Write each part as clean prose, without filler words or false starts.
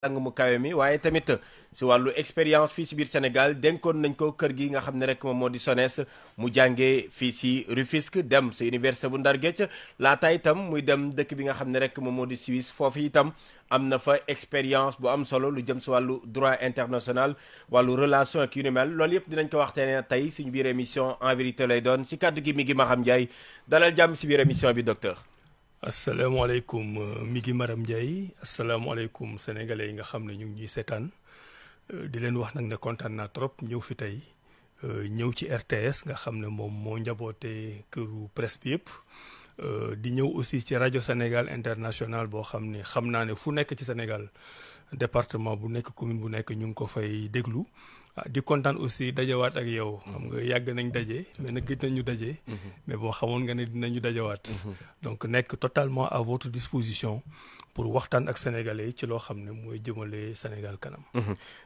jàng mu kawe mi waaye tamit si wàllu expérience fii si biir Sénégal dénkoon nañ ko kër gi nga xam ne rek moom moo di SONES mu jàngee fii si Rufisque dem sa université bu Ndar Géej laata itam muy dem dëkk bi nga xam ne rek moom moo di Suisse foofu itam am na fa expérience bu am solo lu jëm si wàllu droit international wàllu relation ak yu ni mel loolu yëpp dinañ ko waxtaanee tey suñu biir émission en vérité lay doon si kàddu gi mi ngi Maham Ndiaye dalal jàmm si biir émission bi docteur. asalaamaaleykum mi ngi Maram Ndiaye asalaamaaleykum sénégalais yi nga xam ne ñu ngi ñuy seetaan di leen wax nag ne kontaan naa trop ñëw fi tey ñëw ci RTS nga xam ne moom moo njaboote këru presse bi yëpp di ñëw aussi ci rajo Sénégal international boo xam ne xam naa ne fu nekk ci Sénégal département bu nekk commune bu nekk ñu ngi ko fay déglu di kontaan aussi dajawaat ak yow xam nga yàgg nañ daje mais nag gëj nañu daje mais boo xamoon nga ne dinañu dajawaat donc nekk totalement à votre disposition pour waxtaan ak sénégalais ci loo xam ne mooy jëmale Sénégal kanam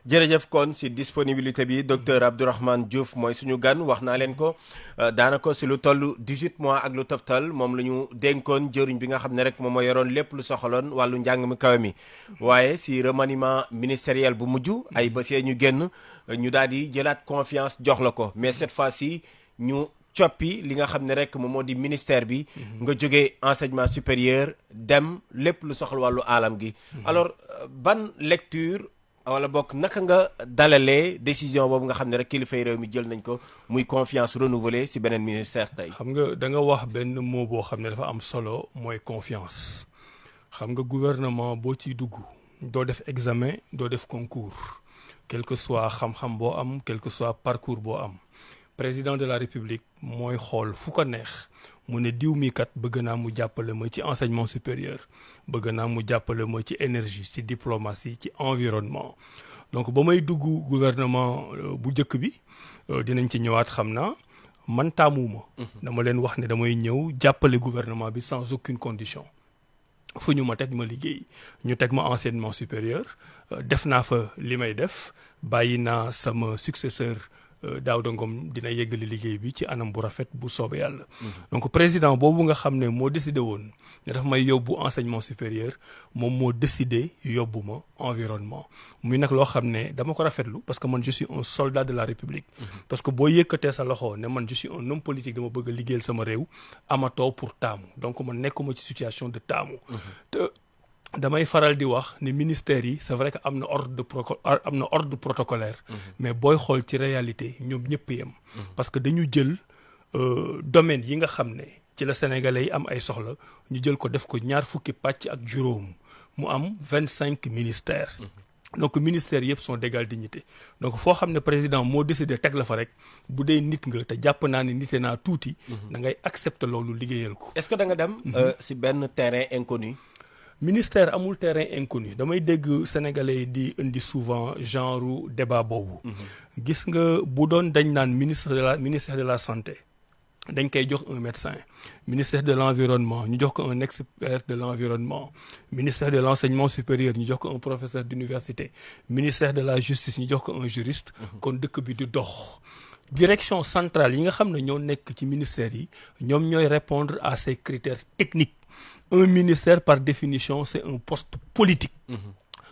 jërëjëf kon si disponibilité bi docteur Abdourahmane Diouf mooy suñu gan wax naa leen ko daanaka si lu toll 18 mois ak lu toftal moom la ñu dénkoon jëriñ bi nga xam ne rek moom moo yoroon lépp lu soxaloon wàllu njàng mi kawe mi waaye si remaniement ministériel bu mujj ay bés yee ñu génn ñu daal di jëlaat confiance jox la ko mais cette fois-ci ñu coppi li nga xam ne rek moom moo di ministère bi nga jógee enseignement supérieur dem lépp lu soxal wàllu aalam gi alors ban lecture wala bokk naka nga dalalee décision boobu nga xam ne rek kilifay réew mi jël nañ ko muy confiance renouvelée si beneen ministère tey. xam nga da nga wax benn mot boo xam ne dafa am solo mooy confiance xam nga gouvernement boo ciy dugg doo def examen doo def concours quel que soit xam-xam boo am quel que soit parcours boo am président de la république mooy xool fu ko neex mu ne diw mi kat bëgg naa mu jàppale ma ci enseignement supérieur bëgg naa mu jàppale ma ci énergie ci diplomatie ci environnement donc ba may dugg gouvernement bu njëkk bi dinañ ci ñëwaat xam naa man taamuwuma dama leen wax ne damay ñëw jàppale gouvernement bi sans aucune condition fu ñu ma teg ma liggéey ñu teg ma enseignement supérieur def naa fa li may def bàyyi naa sama successeur Daouda Ngom dina yeggali liggéey bi ci anam bu rafet bu soobee yàlla. donc président boobu nga xam ne moo décidé woon ne daf may yóbbu enseignement supérieur moom moo décidé yóbbu ma environnement muy nag loo xam ne dama ko rafetlu parce que man je suis un soldat de la République. parce que boo yëkkatee sa loxo ne man je suis un homme politique dama bëgg a liggéeyal sama réew amatoo pour taamu donc man nekkuma ci situation de taamu. damay faral di wax ne ministères yi c'est vrai que am na ordre protocolaire mais booy xool ci réalité ñoom ñëpp yem parce que dañu jël domaine yi nga xam ne ci la sénégalais yi am ay soxla ñu jël ko def ko ñaar fukki pàcc ak juróom mu am 25 ministères donc ministères yëpp sont d'égale dignité donc foo xam ne président moo décidé teg la fa rek bu dee nit nga te jàpp naa ne nite naa tuuti da ngay accepter loolu liggéeyal ko est-ce que da nga dem si benn terrain inconnu ministère amul terrain inconnu damay dégg sénégalais yi di indi souvent genre débat boobu gis nga bu doon dañ naan ministère de la santé dañ koy jox un médecin ministère de l'environnement ñu jox ko un expert de l'environnement ministère de l'enseignement supérieur ñu jox ko un professeur d'université ministère de la justice ñu jox ko un juriste kon dëkk bi di dox direction centrale yi nga xam ne ñoo nekk ci ministères yi ñoom ñooy répondre à ces critères techniques. Un ministère, par définition, c'est un poste politique.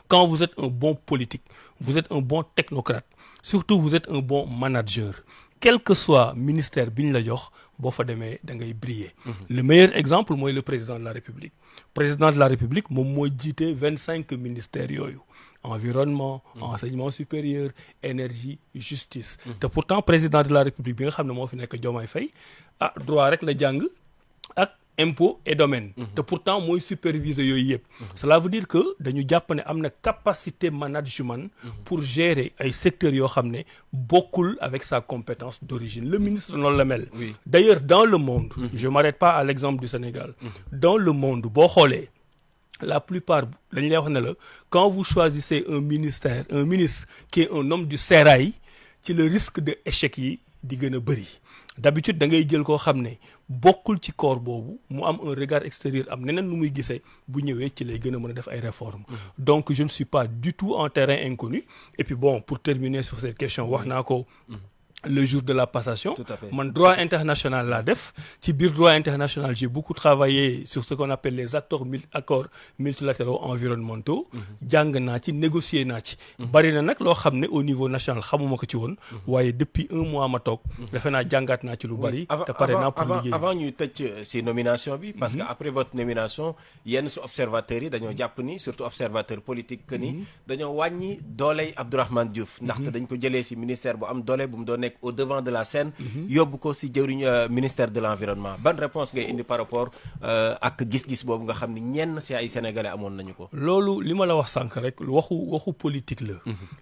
Quand vous êtes un bon politique, vous êtes un bon technocrate, surtout vous êtes un bon manager. Quel que soit ministère bi ñu la jox boo fa demee da ngay briller. Le meilleur exemple mooy le président de la République. Président de la République moom mooy jiite 25 ministères yooyu. Environnement, enseignement supérieur, énergie, justice. te pourtant président de la République bi nga xam ne moo fi nekk Diomaye Faye droit rek la jàng ak impôt et domaine te pourtant mooy superviser yooyu yëpp cela veut dire que dañu jàpp ne am na capacité management pour gérer ay secteurs yoo xam ne bokkul avec sa compétence d'origine le ministre noonu la mel d'ailleurs dans le monde je m'arrête pas à l'exemple du Sénégal dans le monde boo xoolee la plupart dañu lay wax ne la quand vous choisissez un ministre qui est un homme du sérail ci le risque de échec yi di gën a bëri d'habitude da ngay jël koo xam ne bokkul ci corps boobu mu am un regard extérieur am neneen nu muy gisee bu ñëwee ci lay gën a mën a def ay réformes donc je ne suis pas du tout en terrain inconnu et puis bon pour terminer sur cette question wax naa ko le jour de la passation. Tout à fait. Man droit international laa def ci biir droit international j'ai beaucoup travaillé sur ce qu'on appelle les accords multilatéraux environnementaux. jàng naa ci négocier naa ci. bari na nag loo xam ne au niveau national xamuma ko ci woon. waaye depuis 1 mois ma toog. defe naa jàngaat naa ci lu bari. te pare naa pour liggéey avant ñuy tëj si nomination bi. parce que après votre nomination yenn su observateurs yi dañoo jàpp ni surtout observateur politique que ni dañoo wàññi dooley Abdourahmane Diouf. ndaxte dañ ko jëlee si ministère bu am doole bu mu doon nekk au devant de la scène. yóbbu ko si jëwriñ ministère de l'environnement ban réponse ngay indi par rapport ak gis-gis boobu nga xam ni ñenn si ay sénégalais amoon nañu ko. loolu li ma la wax sànq rek waxu politique la.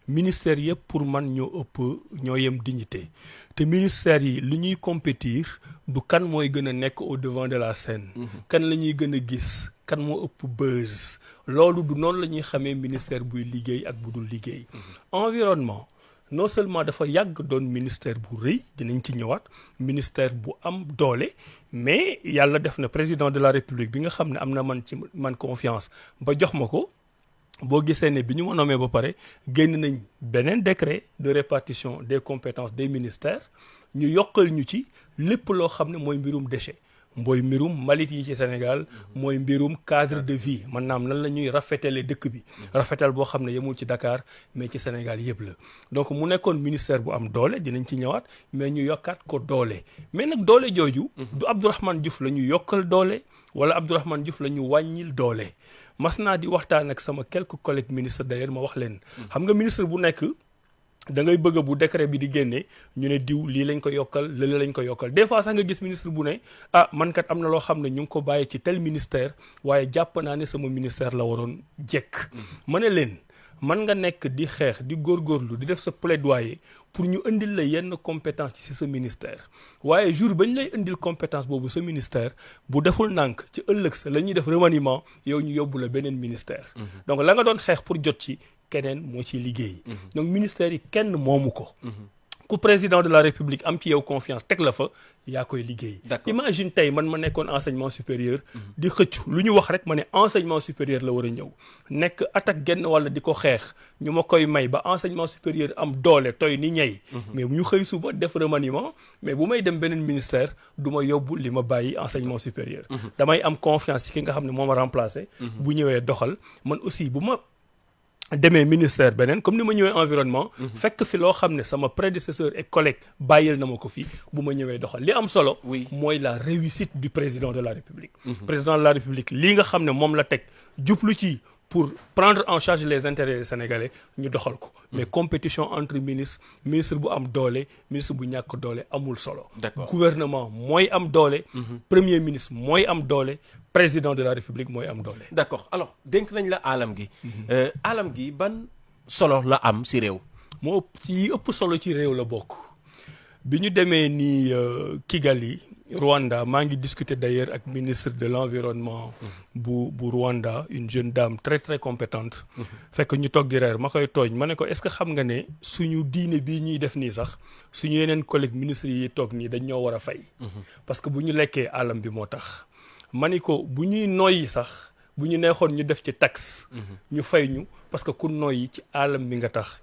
ministère yëpp pour man ñoo yem dignité te ministère yi lu ñuy compétir du kan mooy gën a nekk au devant de la scène. kan la ñuy gën a gis. kan moo ëpp buzz loolu du noonu la ñuy xamee ministère buy liggéey ak bu dul liggéey. environnement. non seulement dafa yàgg doon ministère bu rëy dinañ ci ñëwaat ministère bu am doole mais yàlla def na président de la république bi nga xam ne am na man confiance ba jox ma ko boo gisee ne bi ñu ma nommé ba pare génn nañ beneen décret de répartition des compétences des ministères ñu yokkal ñu ci lépp loo xam ne mooy mbirum déchet mooy mbirum mbalit yi ci Sénégal mooy mbirum cadre de vie maanaam lan la ñuy rafetale dëkk bi rafetal boo xam ne yemul ci Dakar mais ci Sénégal yëpp la donc mu nekkoon ministère bu am doole dinañ ci ñëwaat mais ñu yokkaat ko doole mais nag doole jooju du Abdourahmane Diouf la ñu yokkal doole wala Abdourahmane Diouf la ñu wàññil doole mas naa di waxtaan ak sama quelques collègues ministres d'ailleurs ma wax leen xam nga ministre bu nekk da ngay bëgg bu décret bi di génne ñu ne diw lii lañ ko yokkal lële lañ ko yokkal des fois sax nga gis ministre bu ne man kat am na loo xam ne ñu ngi ko bàyyi ci tel ministère waaye jàpp naa ne sama ministère la waroon jekk ma ne leen man nga nekk di xeex di góorgóorlu di def sa plaidoyer pour ñu indil la yenn compétence ci sa ministère waaye jour bañ lay indil compétence boobu sa ministère bu deful nànk ci ëllëg sa la ñuy def remaniement yow ñu yóbbu la beneen ministère donc la nga doon xeex pour jot ci keneen moo ciy liggéey donc ministère yi kenn moomu ko ku président de la république am ci yow confiance teg la fa yaa koy liggéey imagine tey man ma nekkoon enseignement supérieur di xëcc lu ñu wax rek ma ne enseignement supérieur la war a ñëw nekk attaque genn wala di ko xeex ñu ma koy may ba enseignement supérieur am doole toy ni ñey mais ñu xëy suba def remaniement mais bu may dem beneen ministère du ma yóbbu li ma bàyyi enseignement supérieur damay am confiance ci ki nga xam ne moo ma remplacé bu ñëwee doxal man aussi bu ma demee ministère beneen comme ni ma ñëwee environnement fekk fi loo xam ne sama prédécesseur et collègue bàyyil na ma ko fi bu ma ñëwee doxal li am solo mooy la réussite du président de la république président de la république lii nga xam ne moom la teg jublu ci pour prendre en charge les intérêts des Sénégalais ñu doxal ko mais compétition entre ministre bu am doole ministre bu ñàkk doole amul solo gouvernement mooy am doole premier ministre mooy am doole président de la république mooy am doole d'accord alors dénk nañ la alam gi ban solo la am si réew moo ci ëpp solo ci réew la bokk bi ñu demee ni Kigali Rwanda maa ngi discuter d'ailleurs ak ministre de l'environnement bu Rwanda une jeune dame très très compétente fekk ñu toog di reer ma koy tooñ ma ne ko est-ce que xam nga ne suñu diine bii ñuy def nii sax suñu yeneen collègue ministres yi toog nii dañ ñoo war a fay parce que bu ñu lekkee alam bi moo tax ma ni ko bu ñuy noyyi sax bu ñu neexoon ñu def ci taxe ñu fay ñu parce que ku noyyi ci alam bi nga tax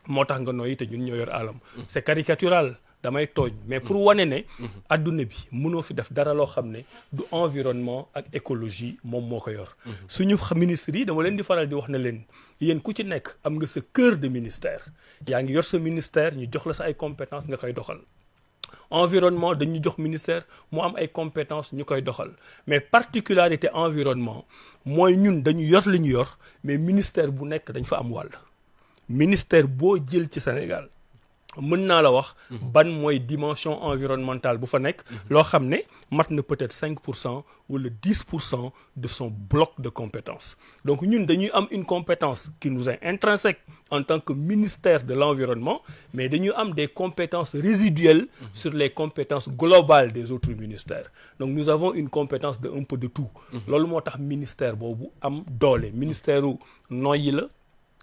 moo tax nga noyyi te ñun ñoo yor alam c'est caricatural damay tooñ mais pour wane ne adduna bi mënoo fi def dara loo xam ne du environnement ak écologie moom moo ko yor suñu ministres yi dama leen di faral di wax ne leen yéen ku ci nekk am nga sa cœur de ministère yaa ngi yor sa ministère ñu jox la sa ay compétences nga koy doxal environnement dañu jox ministère mu am ay compétences ñu koy doxal mais particularité environnement mooy ñun dañu yor li ñu yor mais ministère bu nekk dañ fa am wàll ministère boo jël ci Sénégal mën naa la wax ban mooy dimension environnementale bu fa nekk loo xam ne mat na peut-être 5% wala 10% de son bloc de compétences donc ñun dañuy am une compétence qui nous est intrinsèque en tant que ministère de l'environnement mais dañuy am des compétences résiduelles sur les compétences globales des autres ministères donc nous avons une compétence de un peu de tout loolu moo tax ministère boobu am doole ministère u noyyi la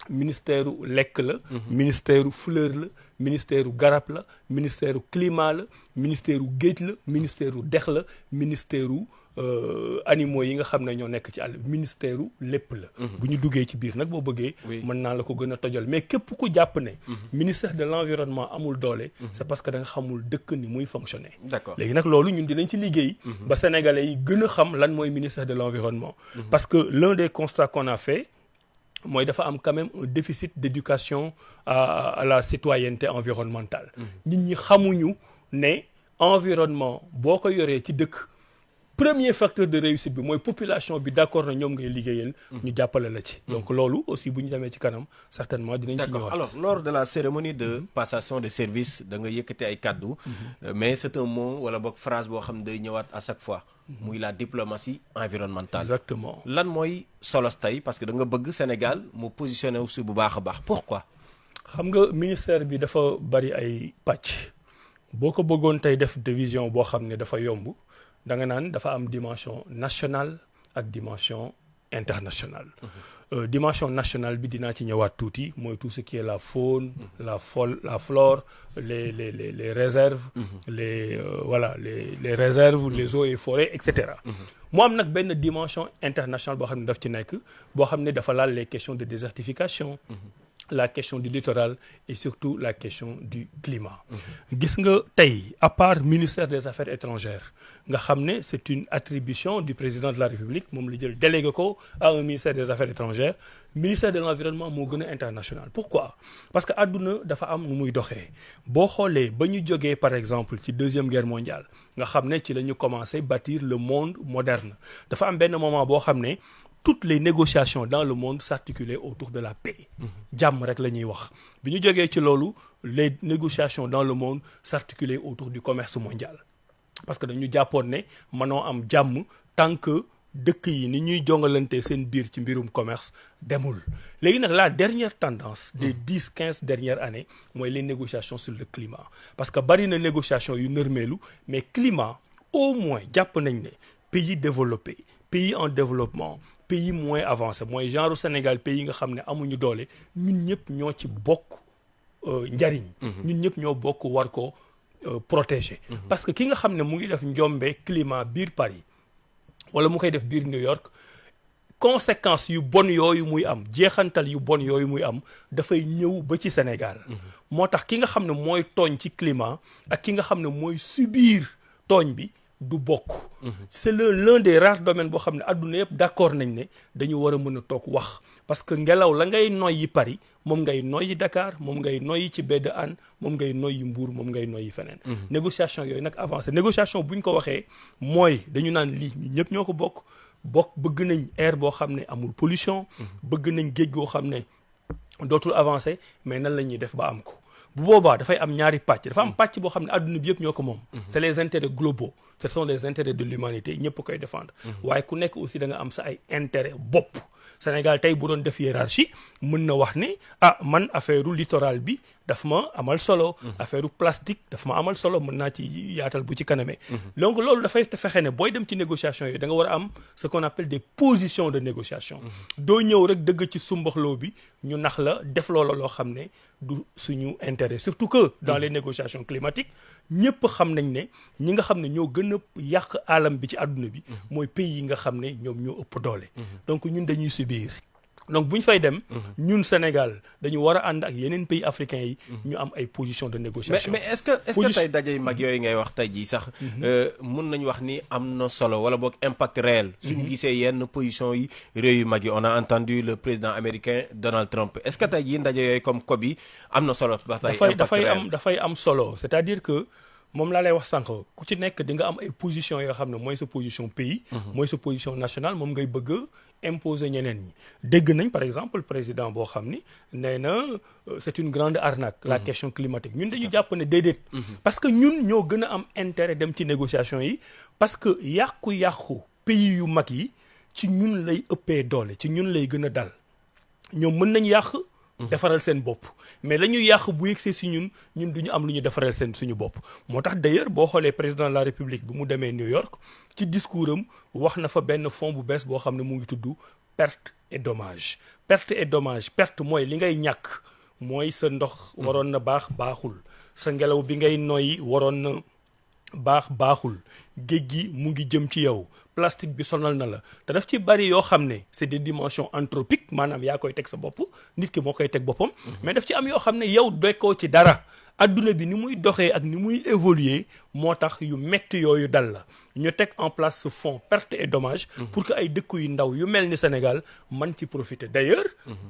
ministère u lekk la ministère u fleur la ministère u garab la ministère u climat la ministère u géej la ministère u dex la ministère u animaux yi nga xam ne ñoo nekk ci àll ministère u lépp la bu ñu duggee ci biir nag boo bëggee mën naa la ko gën a tojal mais képp ku jàpp ne ministère de l'environnement amul doole c'est parce que da nga xamul dëkk ni muy fonctionner d'accord léegi nag loolu ñun dinañ ci liggéey ba sénégalais yi gën a xam lan mooy ministère de l'environnement parce que l'un des constats qu'on a fait mooy dafa am quand même un déficit d'éducation à la citoyenneté environnementale nit ñi xamuñu ne environnement boo ko yoree ci dëkk premier facteur de réussite bi mooy population bi d'accord na ñoom ngay liggéeyal ñu jàppale la ci donc loolu aussi bu ñu demee ci kanam certainement dinañ ci ñëwaat. D'accord. Alors lors de la cérémonie de passation de service da nga yëkkati ay kàddu mais c'est un mot wala boog phrase boo xam ne day ñëwaat à chaque fois muy la diplomatie environnementale. Exactement. lan mooy solos tey parce que da nga bëgg Sénégal mu positionné aussi bu baax a baax pourquoi. xam nga ministère bi dafa bari ay pàcc boo ko bëggoon tey def division boo xam ne dafa yomb da nga naan dafa am dimension nationale ak dimension internationale. Dimension nationale bi dinaa ci ñëwaat tuuti mooy tout ce qui est la faune la flore les réserves les réserves les eaux et forêts et cetera. mu am nag benn dimension internationale boo xam ne daf ci nekk boo xam ne dafa laal les questions de désertification la question du littoral et surtout la question du climat. gis nga tey à part ministère des affaires étrangères nga xam ne c'est une attribution du président de la République moom la jël délégué ko à un ministère des affaires étrangères ministère de l'environnement moo gën a international. pourquoi parce que àdduna dafa am nu muy doxee boo xoolee ba ñu jógee par exemple ci deuxième guerre mondiale nga xam ne ci la ñu commencé bâtir le monde moderne dafa am benn moment boo xam ne toutes les négociations dans le monde s'articulaient autour de la paix. jàmm rek la ñuy wax bi ñu jógee ci loolu les négociations dans le monde s'articulaient autour du commerce mondial parce que dañu jàppoon ne mënoo am jàmm tant que dëkk yi ni ñuy jongalante seen biir ci mbirum commerce demul léegi nag la dernière tendance des 10-15 dernières années mooy les négociations sur le climat parce que bari na négociations yu nërmeelu mais climat au moins jàpp nañ ne pays développés pays en développement pays moins avancé mooy genre Sénégal pays yi nga xam ne amuñu doole ñun ñëpp ñoo ci bokk njariñ ñun ñëpp ñoo bokk war ko protéger parce que ki nga xam ne mu ngi def njombe climat biir Paris wala mu koy def biir New York conséquences yu bon yooyu muy am jeexantal yu bon yooyu muy am dafay ñëw ba ci Sénégal moo tax ki nga xam ne mooy tooñ ci climat ak ki nga xam ne mooy subir tooñ bi du bokk c'est l'un des rares domaines boo xam ne adduna yëpp d'accord nañ ne dañu war a mën a toog wax parce que ngelaw la ngay noyyi Paris moom ngay noyyi Dakar moom ngay noyyi ci baie de Hann moom ngay noyyi Mbour moom ngay noyyi feneen négociation yooyu nag avancé négociation bu ñu ko waxee mooy dañu naan lii ñëpp ñoo ko bokk bëgg nañ air boo xam ne amul pollution bëgg nañ géej goo xam ne dootul avancé mais nan la ñuy def ba am ko bu boobaa dafay am ñaari pàcc dafa am pàcc boo xam ne adduna bi yëpp ñoo ko moom c'est les intérêts globaux ce sont les intérêts de l'humanité ñëpp koy défendre waaye ku nekk aussi da nga am sa ay intérêt bopp Sénégal tey bu doon def hiérarchie mën na wax ne man affaire u littoral bi daf ma amal solo affaire u plastique daf ma amal solo mën naa ci yaatal bu ci kanamee donc loolu dafay fexe ne booy dem ci négociation yooyu da nga war a am ce qu'on appelle des positions de négociation doo ñëw rek dëgg ci sumbaxloo bi ñu nax la def loola loo xam ne du suñu intérêt surtout que dans les négociations climatiques ñëpp xam nañ ne ñi nga xam ne ñoo gën a yàq alam bi ci àdduna bi mooy pays yi nga xam ne ñoom ñoo ëpp doole donc ñun dañuy subir donc bu ñu fay dem ñun Sénégal dañu war a ànd ak yeneen pays africains yi ñu am ay positions de négociation mais est-ce que tey daje mag yooyu ngay wax tey jii sax mun nañu wax ni am na solo wala boog impact réel suñu gisee yenn position yi réew yu mag yi on a entendu le président américain Donald Trump est-ce que tey jii ndaje yooyu comme COP yi am na solo ba tey dafay am solo c'est-à-dire que moom laa lay wax sànq ku ci nekk di nga am ay position yoo xam ne mooy sa position pays mooy sa position nationale moom ngay bëgg a imposer ñeneen ñi dégg nañ par exemple président boo xam ni nee na c'est une grande arnaque la question climatique ñun dañu jàpp ne déedéet parce que ñun ñoo gën a am intérêt dem ci négociation yi parce que yàqu-yàqu pays yu mag yi ci ñun lay ëppee doole ci ñun lay gën a dal ñoom mën nañ yàq defaral seen bopp mais la ñuy yàq bu yegsee si ñun du ñu am lu ñu defaral suñu bopp moo tax d'ailleurs boo xoolee président de la république bi mu demee New York ci discours am wax na fa benn fonds bu bees boo xam ne mu ngi tudd perte et dommage perte mooy li ngay ñàkk mooy sa ndox waroon na baaxul sa ngelaw bi ngay noyyi waroon na baaxul géej gi mu ngi jëm ci yow plastique bi sonal na la te daf ci bari yoo xam ne c'est des dimensions anthropiques maanaam yaa koy teg sa bopp nit ki moo koy teg boppam mais daf ci am yoo xam ne yow dekkoo ci dara adduna bi ni muy doxee ak ni muy évoluer moo tax yu metti yooyu dal la ñu teg en place ce fonds perte et dommage pour que ay dëkk yu ndaw yu mel ni Sénégal man ci profiter d'ailleurs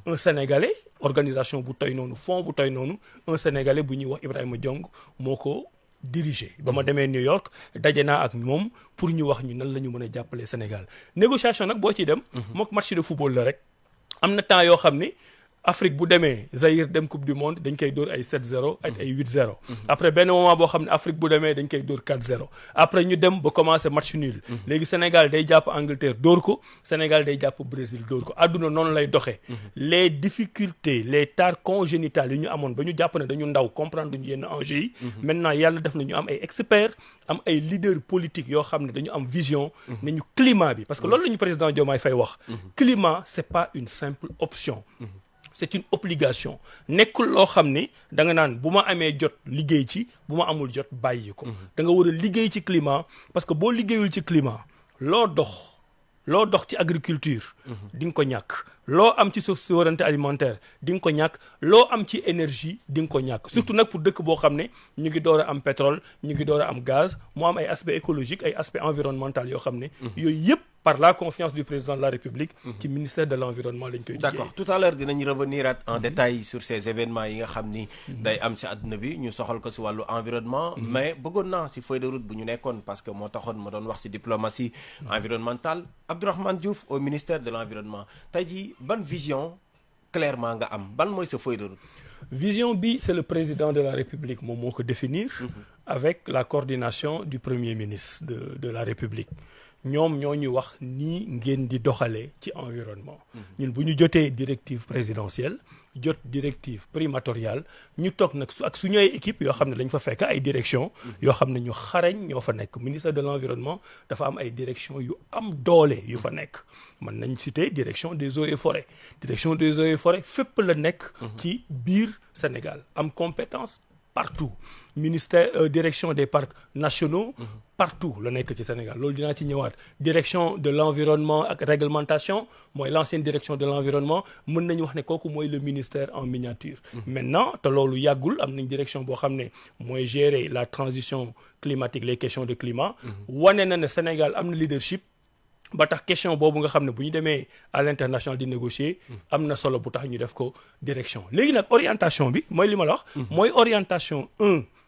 un Sénégalais organisation bu toy noonu fonds bu toy noonu un Sénégalais bu ñuy wax Ibrahima Diong moo ko dirigé ba ma demee New York daje naa ak moom pour ñu wax ñu nan la ñu mën a jàppalee Sénégal négociation nag boo ciy dem mook match de football la rek am na temps yoo xam ne Afrique bu demee Zaïre dem coupe du monde dañ koy dóor ay 7-0 ak ay 8-0 après benn moment boo xam ne Afrique bu demee dañ koy dóor 4-0 après ñu dem ba commencé match nul léegi Sénégal day jàpp Angleterre dóor ko Sénégal day jàpp Brésil dóor ko adduna noonu lay doxee les difficultés les tares congénitales yi ñu amoon ba ñu jàpp ne dañu ndaw comprendre duñu yenn enjeux yi maintenant yàlla def na ñu am ay experts am ay leaders politiques yoo xam ne dañu am vision ne ñu climat bi parce que loolu la ñu président Diomaye Faye wax climat c'est pas une simple option c'est une obligation nekkul loo xam ni da nga naan bu ma amee jot liggéey ci bu ma amul jot bàyyi ko da nga war a liggéey ci climat parce que boo liggéeyul ci climat loo dox ci agriculture di nga ko ñàkk loo am ci souveraineté alimentaire di nga ko ñàkk loo am ci énergie di nga ko ñàkk surtout nag pour dëkk boo xam ne ñu ngi door a am pétrole ñu ngi door a am gaz mu am ay aspects écologiques ay aspects environnementaux yoo xam ne yooyu yëpp par la confiance du président de la République ci ministère de l'environnement lañ koy liggéey. D'accord, tout à l'heure dinañ revenir en détail sur ces événements yi nga xam ni day am ci àdduna bi ñu soxal ko ci wàllu environnement mais bëggoon naa ci feuille de route bu ñu nekkoon parce que moo taxoon ma doon wax ci diplomatie environnementale Abdourahmane Diouf au ministère de l'environnement tey jii ban vision clairement nga am ban mooy sa feuille de route. Vision bi c'est le président de la République moom moo ko définir avec la coordination du premier ministre de la République ñoom ñoo ñu wax nii ngeen di doxalee ci environnement ñun bu ñu jotee directive présidentielle jot directive primatoriale ñu toog nag ak suñu ay équipe yoo xam ne dañ fa fekk ay direction yoo xam ne ñu xarañ ñoo fa nekk ministère de l'environnement dafa am ay direction yu am doole yu fa nekk mën nañ citer direction des eaux et forêts direction des eaux et forêts fépp la nekk ci biir Sénégal am compétence partout ministère direction des parcs nationaux partout la nekk ci Sénégal loolu dinaa ci ñëwaat direction de l'environnement ak réglementation mooy l'ancienne direction de l'environnement mën nañu wax ne kooku mooy le ministère en miniature maintenant te loolu yàggul am nañ direction boo xam ne mooy gérer la transition climatique les questions de climat wane na ne Sénégal am na leadership ba tax question boobu nga xam ne bu ñu demee à l'international di négocier am na solo bu tax ñu def ko direction léegi nag orientation bi mooy li ma la wax mooy orientation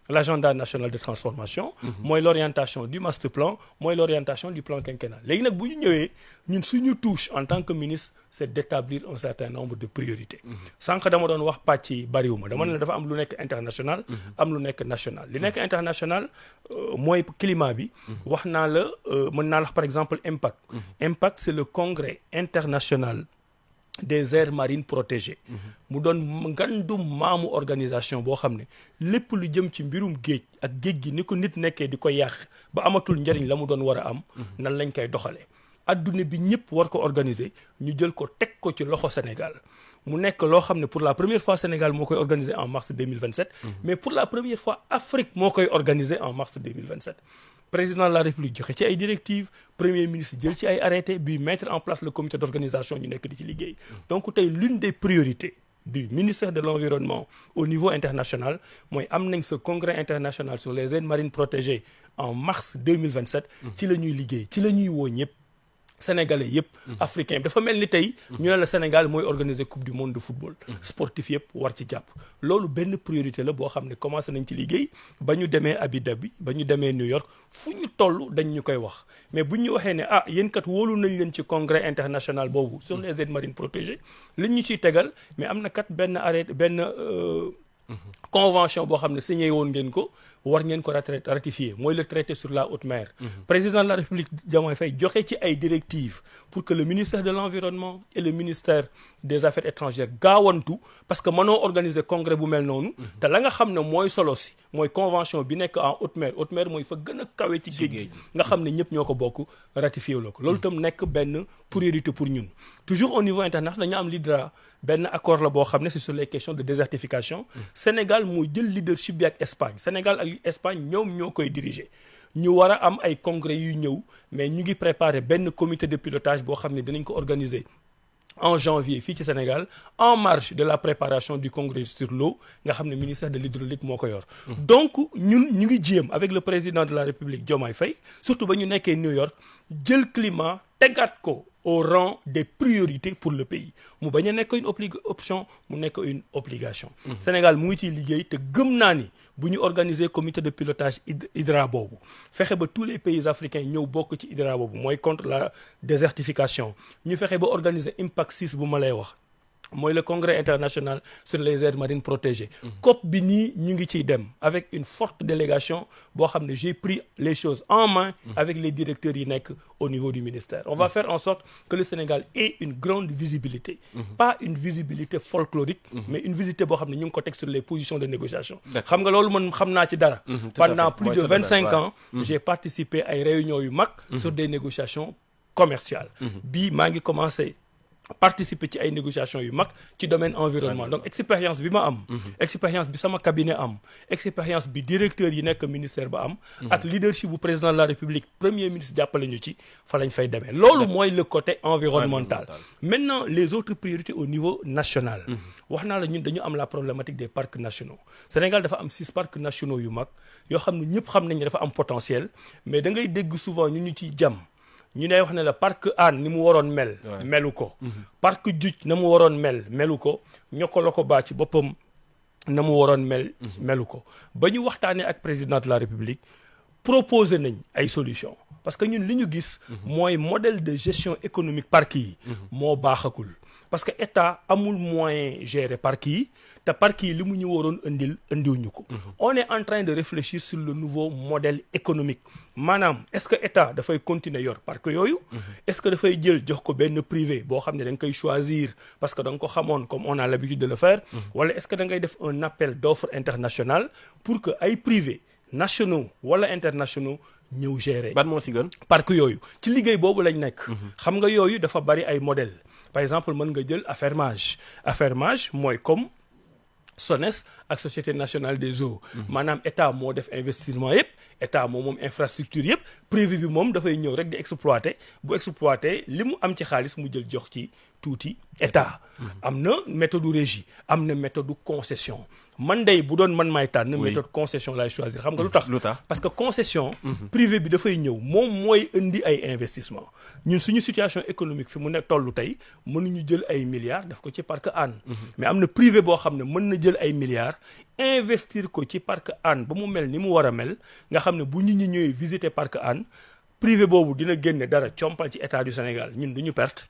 l'agenda national de transformation mooy l'orientation du master plan mooy l'orientation du plan quinquennal léegi nag bu ñu ñëwee ñun suñu touche en tant que ministre c'est d'établir un certain nombre de priorités sànq dama doon wax pàcc yi bariwuma dama ne dafa am lu nekk international am lu nekk national li nekk international mooy climat bi wax naa la mën naa la wax par exemple impact c'est le congrès international des aires marines protégées mu doon ngandum maamu organisation boo xam ne lépp lu jëm ci mbirum géej ak géej gi ni ko nit nekkee di ko yàq ba amatul njariñ la mu doon war a am nan lañ koy doxalee adduna bi ñëpp war ko organiser ñu jël ko teg ko ci loxo Sénégal mu nekk loo xam ne pour la première fois Sénégal moo koy organiser en mars 2027 mais pour la première fois Afrique moo koy organiser en mars 2027 président de la République joxe ci ay directives premier ministre jël ci ay arrêtés puis mettre en place le comité d'organisation ñu nekk di ci liggéey donc tey l'une des priorités du ministère de l'environnement au niveau international mooy am nañ ce congrès international sur les aires marines protégées en mars 2027 ci la ñuy liggéey ci la ñuy woo ñëpp sénégalais yëpp africain dafa mel ni tey ñu ne la Sénégal mooy organiser coupe du monde de football sportif yëpp war ci jàpp loolu benn priorité la boo xam ne commencé nañ ci liggéey ba ñu demee Abu Dhabi ba ñu demee New York fu ñu toll dañ ñu koy wax mais buñ ñu waxee ne yéen kat wóolu nañ leen ci congrès international boobu sur les aires marines protégées liñ ñu ciy tegal mais am na kat benn arrêt benn convention boo xam ne signé woon ngeen ko war ngeen ko ratifier mooy le traité sur la haute mer. Président de la République Diomaye Faye joxe ci ay directives pour que le ministère de l'environnement et le ministère des affaires étrangères gaawantu parce que mënoo organiser congrès bu mel noonu. te la nga xam ne mooy solo si mooy convention bi nekk en haute mer mooy fa gën a kawe ci géej gi nga xam ne ñëpp ñoo ko bokk ratifié la ko loolu itam nekk benn priorité pour ñun. toujours au niveau international dañu am l'HYDRA benn accord la boo xam ne c'est sur les questions de désertification. Sénégal moo jël leadership bi ak Espagne Sénégal ak Espagne ñoom ñoo koy diriger. ñu war a am ay congrès yu ñëw mais ñu ngi préparer benn comité de pilotage boo xam ne dinañ ko organiser en janvier fii ci Sénégal en marge de la préparation du congrès sur l'eau nga xam ne ministère de l'hydraulique moo ko yor. donc ñun ñu ngi jéem avec le président de la République Diomaye Faye surtout ba ñu nekkee New York jël climat tegaat ko au rang des priorités pour le pays mu bañ a nekk une option mu nekk une obligation. Sénégal mu ngi ciy liggéey te gëm naa ni bu ñu organiser comité de pilotage HYDRA boobu fexe ba tous les pays africains ñëw bokk ci HYDRA boobu mooy contre la désertification ñu fexe ba organiser Impact 6 bu ma lay wax. mooy le congrès international sur les aires marines protégées. COP bi nii ñu ngi ciy dem avec une forte délégation boo xam ne j'ai pris les choses en main avec les directeurs yi nekk au niveau du ministère. On va faire en sorte que le Sénégal ait une grande visibilité. Pas une visibilité folklorique. mais une visibilité boo xam ne ñu ngi ko teg sur les positions de négociation. xam nga loolu man xam naa ci dara. pendant plus de 25 ans. j'ai participé ay réunions yu mag. sur des négociations commerciales. bii maa ngi commencé. participer ci ay négociations yu mag ci domaine environnement donc expérience bi ma am expérience bi sama cabinet am expérience bi directeur yi nekk ministère ba am ak leadership bu président de la République premier ministre jàppale ñu ci fa lañ fay demee loolu mooy le côté environnemental maintenant les autres priorités au niveau national wax naa la ñun dañu am la problématique des parcs nationaux Sénégal dafa am 6 parcs nationaux yu mag yoo xam ne ñëpp xam nañ ne dafa am potentiel mais da ngay dégg souvent ñu ciy jam ñu ne wax ne la parc Hann ni mu waroon mel melu ko parc Djoudj na mu waroon melu ko Niokolo Ba ci boppam na mu waroon melu ko ba ñu waxtaanee ak président de la République proposer nañ ay solutions parce que ñun li ñu gis mooy modèle de gestion économique parc yi moo baaxakul parce que état amul moyen gérer parc yi te parc yi li mu ñu waroon indiwuñu ko on est en train de réfléchir sur le nouveau modèle économique maanaam est-ce que état dafay continuer yor parc yooyu est-ce que dafay jël jox ko benn privé boo xam ne da nga koy choisir parce que da nga ko xamoon comme on a l'habitude de le faire wala est-ce que da ngay def un appel d'offres international pour que ay privés nationaux wala internationaux ñëw gérer ban moo si gën parc yooyu ci liggéey boobu lañ nekk xam nga yooyu dafa bari ay modèles par exemple mën nga jël affermage mooy comme SONES ak Société nationale des eaux maanaam état moo def investissement yëpp état moom infrastructure yëpp privé bi moom dafay ñëw rek di exploiter bu exploiter li mu am ci xaalis mu jël jox ci tuuti état am na méthode régie am na méthode concession man day bu doon man maay tànn méthode concession laay choisir xam nga lu tax parce que concession privé bi dafay ñëw moom mooy indi ay investissement ñun suñu situation économique fi mu nekk tollu tey mënuñu jël ay milliards def ko ci parc Hann mais am na privé boo xam ne mën na jël ay milliards investir ko ci parc Hann ba mu mel ni mu war a mel nga xam ne bu ñu ñëwee visiter parc Hann privé boobu dina génne dara compal ci état du Sénégal ñun du ñu perte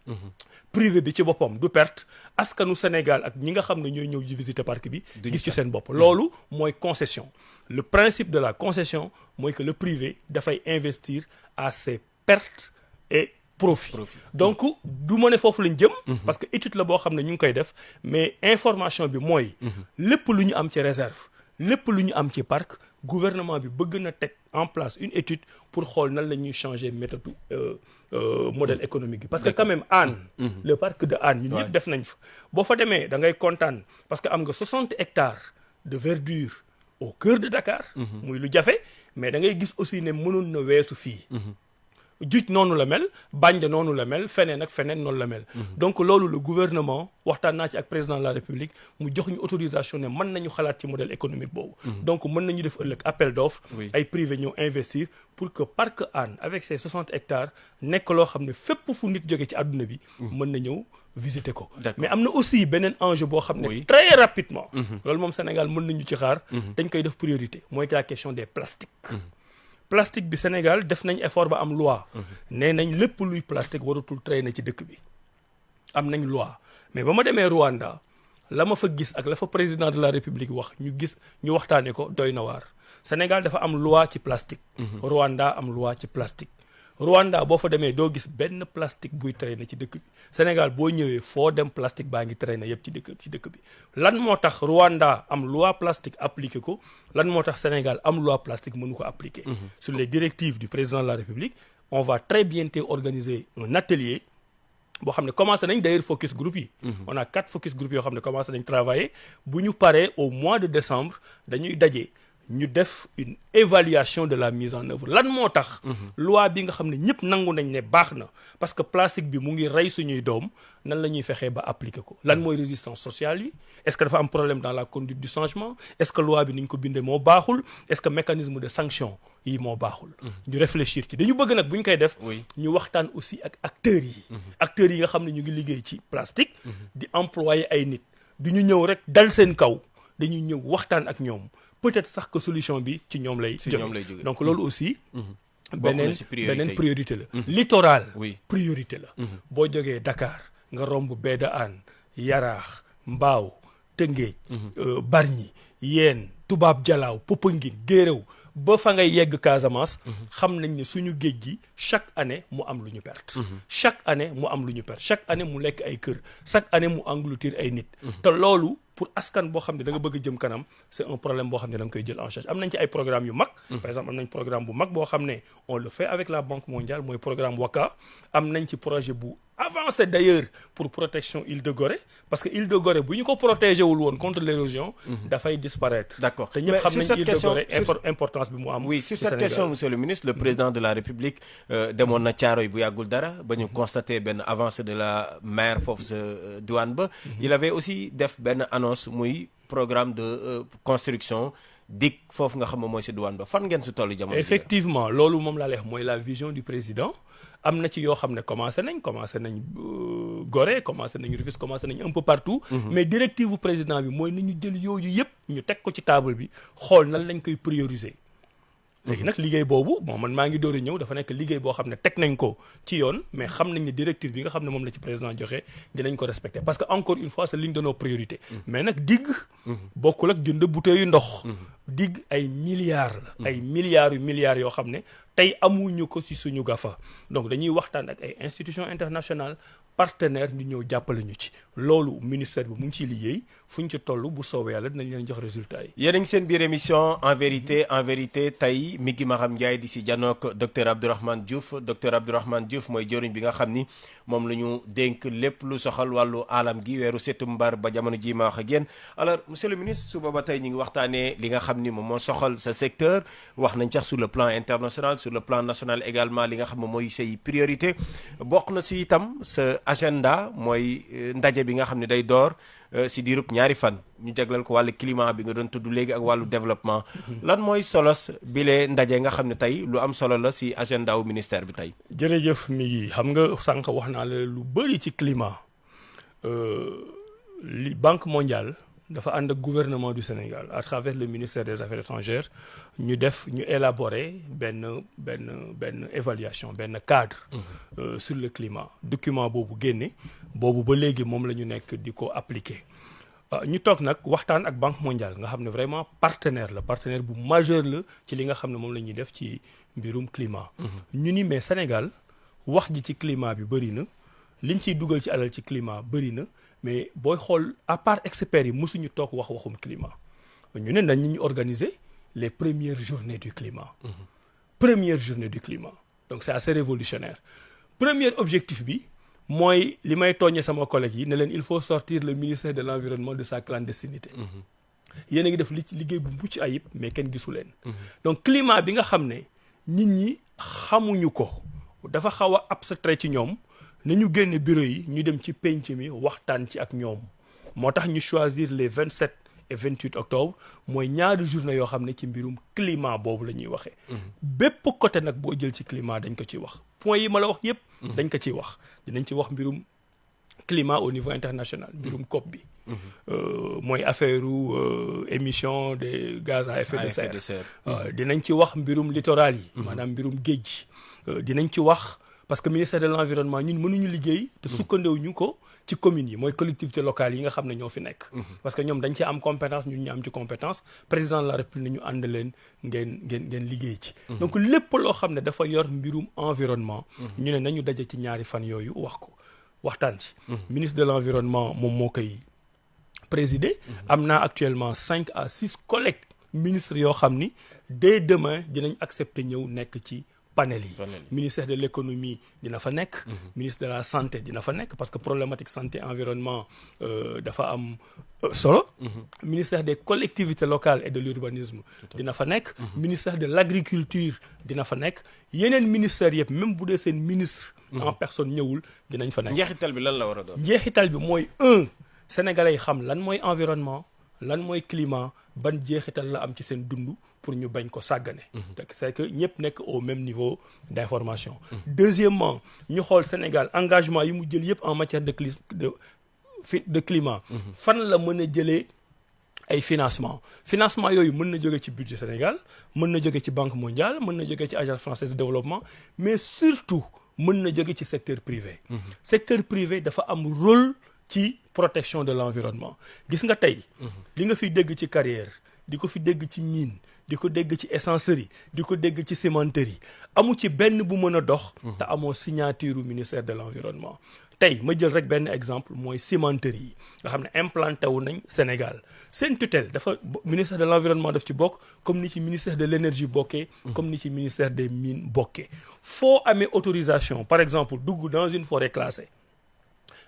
privé bi ci boppam du perte askanu Sénégal ak ñi nga xam ne ñooy ñëw di visiter parc bi gis ci seen bopp loolu mooy concession le principe de la concession mooy que le privé dafay investir à ses pertes et profit donc du ma ne foofu lañ jëm parce que étude la boo xam ne ñu ngi koy def mais information bi mooy lépp lu ñu am ci réserve lépp lu ñu am ci parc gouvernement bi bëgg na teg en place une étude pour xool nan la ñuy changer méthode modèle économique bi parce que quand même Hann le parc de Hann ñun ñëpp def nañ fa boo fa demee da ngay kontaan parce que am nga 60 hectares de verdure au cœur de Dakar muy lu jafe mais da ngay gis aussi ne mënoon na weesu fii Djoudj noonu la mel Bandia noonu la mel feneen ak feneen noonu la mel donc loolu le gouvernement waxtaan naa ci ak président de la République mu jox ñu autorisation ne mën nañu xalaat ci modèle économique boobu donc mën nañu def ëllëg appel d'offres ay privé ñëw investir pour que parc Hann avec ses 60 hectares nekk loo xam ne fépp fu nit jóge ci àdduna bi mën na ñëw visiter ko mais am na aussi beneen enjeu boo xam ne très rapidement loolu moom Sénégal mën nañu ci xaar dañ koy def priorité mooy la question des plastiques plastique bi Sénégal def nañ effort ba am loi nee nañ lépp luy plastique waratul traîner ci dëkk bi am nañ loi mais ba ma demee Rwanda la ma fa gis ak la fa président de la république wax ñu waxtaanee ko doy na waar. Sénégal dafa am loi ci plastique. Rwanda am loi ci plastique. Rwanda boo fa demee doo gis benn plastique buy traîner ci dëkk bi Sénégal boo ñëwee foo dem plastique baa ngi traîner yëpp ci dëkk bi lan moo tax Rwanda am loi plastique appliqué ko lan moo tax Sénégal am loi plastique mënu ko appliqué. Sur les directives du président de la République on va très bientôt organiser un atelier boo xam ne commencé nañ d'ailleurs focus group yi. On a 4 focus group yoo xam ne commencé nañ travailler bu ñu paree au mois de décembre dañuy daje. ñu def une évaluation de la mise en œuvre lan moo tax loi bi nga xam ne ñëpp nangu nañ ne baax na parce que plastique bi mu ngi rey suñuy doom nan la ñuy fexee ba appliquer ko lan mooy résistance sociale yi est-ce que dafa am problème dans la conduite du changement est-ce que loi bi ni ñu ko bindee moo baaxul est-ce que mécanisme de sanction yi moo baaxul ñu réfléchir ci dañu bëgg nag bu ñu koy def ñu waxtaan aussi ak acteurs yi nga xam ne ñu ngi liggéey ci plastique di employer ay nit du ñu ñëw rek dal seen kaw dañuy ñëw waxtaan ak ñoom peut-être sax que solution bi ci ñoom lay jóge donc loolu aussi beneen priorité la littoral priorité la boo jógee Dakar nga romb Baie Hann Yaraax Mbao Tëngéej Bargny Yène Tubaab Jalaaw Popenguine Guéréo ba fa ngay yegg Casamance xam nañ ne suñu géej gi chaque année mu am lu ñu perte chaque année mu am lu ñu perte chaque année mu lekk ay kër chaque année mu engloutir ay nit te loolu pour askan boo xam ne da nga bëgg a jëm kanam c'est un problème boo xam ne da nga koy jël en charge am nañ ci ay programme yu mag par exemple am nañ programme bu mag boo xam ne on le fait avec la Banque mondiale mooy programme WACA am nañ ci projet bu avancé d'ailleurs pour protection île de Gorée parce que île de Gorée bu ñu ko protégé wul woon contre l'érosion dafay disparaître d'accord te ñëpp xam nañ île de Gorée importance bi mu am oui sur cette question monsieur le ministre le président de la République demoon na Thiaroye bu yàggul dara ba ñu constaté benn avancée de la mer foofu sa douane ba il avait aussi def benn annonce muy programme de construction dig foofu nga xam ne mooy si douane ba fan ngeen su tollu jamono effectivement loolu moom laa lay wax mooy la vision du président am na ci yoo xam ne commencé nañ Gorée commencé nañ Rufisque commencé nañ un peu partout mais directive bu président bi mooy nañu jël yooyu yëpp ñu teg ko ci table bi xool nan lañ koy prioriser léegi nag liggéey boobu bon man maa ngi door a ñëw dafa nekk liggéey boo xam ne teg nañ ko ci yoon mais xam nañ ne directive bi nga xam ne moom la ci président joxe dinañ ko respecter parce que encore une fois c'est l'une de nos priorités mais nag digg bokkul ak jënd bouteille yu ndox digg ay milliards la ay milliards yoo xam ne tey amuñu ko ci suñu gafa donc dañuy waxtaan ak ay institutions internationales partenaires ñu ñëw jàppale ñu ci loolu ministère bi mu ngi ciy liggéey fu ñu ci toll bu soobee yàlla dinañ leen jox résultat yi. yéen a ngi seen biir émission en vérité tey mi ngi Maham Ndiaye di si janook docteur Abdourahmane Diouf mooy jëriñ bi nga xam ni moom la ñu dénk lépp lu soxal wàllu alam gi weeru septembre ba jamono ji ma wax ak yéen alors monsieur le ministre suba ba tey ñu ngi waxtaanee li nga xam ni moom moo soxal sa secteur wax nañ sax sur le plan international sur le plan national également li nga xam ne mooy say priorité bokk na si itam sa agenda mooy ndaje bi nga xam ne day door si diirub ñaari fan ñu jagleel ko wàllu climat bi nga doon tudd léegi ak wàllu développement lan mooy solos bile ndaje nga xam ne tey lu am solo la si agenda wu ministère bi tey. jërëjëf mi ngi xam nga sànq wax naa la lu bëri ci climat li Banque mondiale dafa ànd ak gouvernement du Sénégal à travers le ministère des Affaires étrangères ñu élaborer benn évaluation benn cadre sur le climat document boobu génne boobu ba léegi moom la ñu nekk di ko appliquer ñu toog nag waxtaan ak Banque mondiale nga xam ne vraiment partenaire bu majeur la ci li nga xam ne moom la ñuy def ci mbirum climat ñu ni mais Sénégal wax ji ci climat bi bëri na liñ ciy dugal ci alal ci climat bëri na mais booy xool à part experts yi mosuñu toog waxum climat ñu ne nañ ñu organiser les premières journées du climat donc c'est assez révolutionnaire premier objectif bi mooy li may tooñee sama collègue yi ne leen il faut sortir le ministère de l'environnement de sa clandestinité yéen a ngi def liggéey bu mucc ayib mais kenn gisu leen donc climat bi nga xam ne nit ñi xamuñu ko dafa xaw a abstrait ci ñoom nañu génne bureau yi ñu dem ci penc mi waxtaan ci ak ñoom moo tax ñu choisir les 27 et 28 octobre mooy ñaari journée yoo xam ne ci mbirum climat boobu la ñuy waxee bépp côté nag boo jël ci climat dañ ko ciy wax point yi ma la wax yépp dañ ko ciy wax dinañ ci wax mbirum climat au niveau international mbirum COP bi mooy affaire émission des gaz à effet de serre dinañ ci wax mbirum littoral yi maanaam mbirum géej gi dinañ ci wax parce que ministère de l'environnement ñun mënuñu liggéey te sukkandewuñu ko ci communes yi mooy collectivités locales yi nga xam ne ñoo fi nekk parce que ñoom dañ ci am compétence ñun ñu am ci compétence président de la république ne ñu ànd leen ngeen liggéey ci donc lépp loo xam ne dafa yor mbirum environnement ñu ne nañu daje ci ñaari fan yooyu wax ko waxtaan ci ministre de l'environnement moom moo koy présider am naa actuellement 5 à 6 collègues ministres yoo xam ni dès demain dinañ accepter ñëw nekk ci panel yi ministère de l'économie dina fa nekk ministre de la santé dina fa nekk parce que problématique santé environnement dafa am solo ministère des collectivités locales et de l'urbanisme dina fa nekk ministère de l'agriculture dina fa nekk yeneen ministères yëpp même bu dee seen ministre en personne ñëwul dinañ fa nekk. njeexital bi lan la war a doon. njeexital bi mooy sénégalais yi xam lan mooy environnement lan mooy climat ban jeexital la am ci seen dund pour ñu bañ ko sàggane. c'est que ñëpp nekk au même niveau d'information. Deuxièmement ñu xool Sénégal engagement yi mu jël yëpp en matière de climat. fan la mën a jëlee ay financement yooyu mën na jóge ci budget Sénégal mën na jóge ci Banque mondiale mën na jóge ci Agence française de développement mais surtout mën na jóge ci secteur privé. secteur privé dafa am rôle ci protection de l'environnement gis nga tey li nga fi dégg ci carrière di ko fi dégg ci mine di ko dégg ci essencerie di ko dégg ci cimenterie amu ci benn bu mën a dox te amoo signature u ministère de l'environnement tey ma jël rek benn exemple mooy cimenterie yi nga xam ne implanté wu nañ Sénégal seen tutelle dafa ministère de l'environnement daf ci bokk comme ni ci ministère de l'énergie bokkee comme ni ci ministère des mines bokkee foo amee autorisation par exemple dugg dans une forêt classée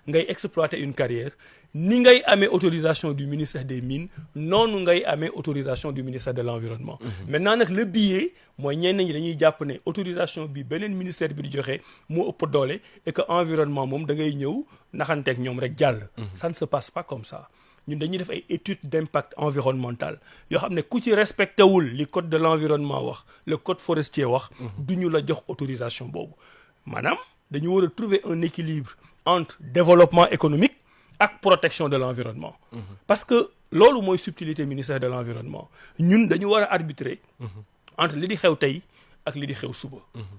ngay exploiter une carrière ni ngay amee autorisation du ministère des mines noonu ngay amee autorisation du ministère de l'environnement maintenant nag le biais mooy ñenn ñi dañuy jàpp ne autorisation bi beneen ministère bi di joxe moo ëpp doole et que environnement moom da ngay ñëw naxanteeg ñoom rek jàll ça ne se passe pas comme ça ñun dañuy def ay études d'impact environnemental yoo xam ne ku ci respecté wul li code de l'environnement wax le code forestier wax duñu la jox autorisation boobu maanaam dañu war a trouver un équilibre entre développement économique ak protection de l'environnement parce que loolu mooy subtilité ministère de l'environnement ñun dañu war a arbitrer entre li di xew tey ak li di xew suba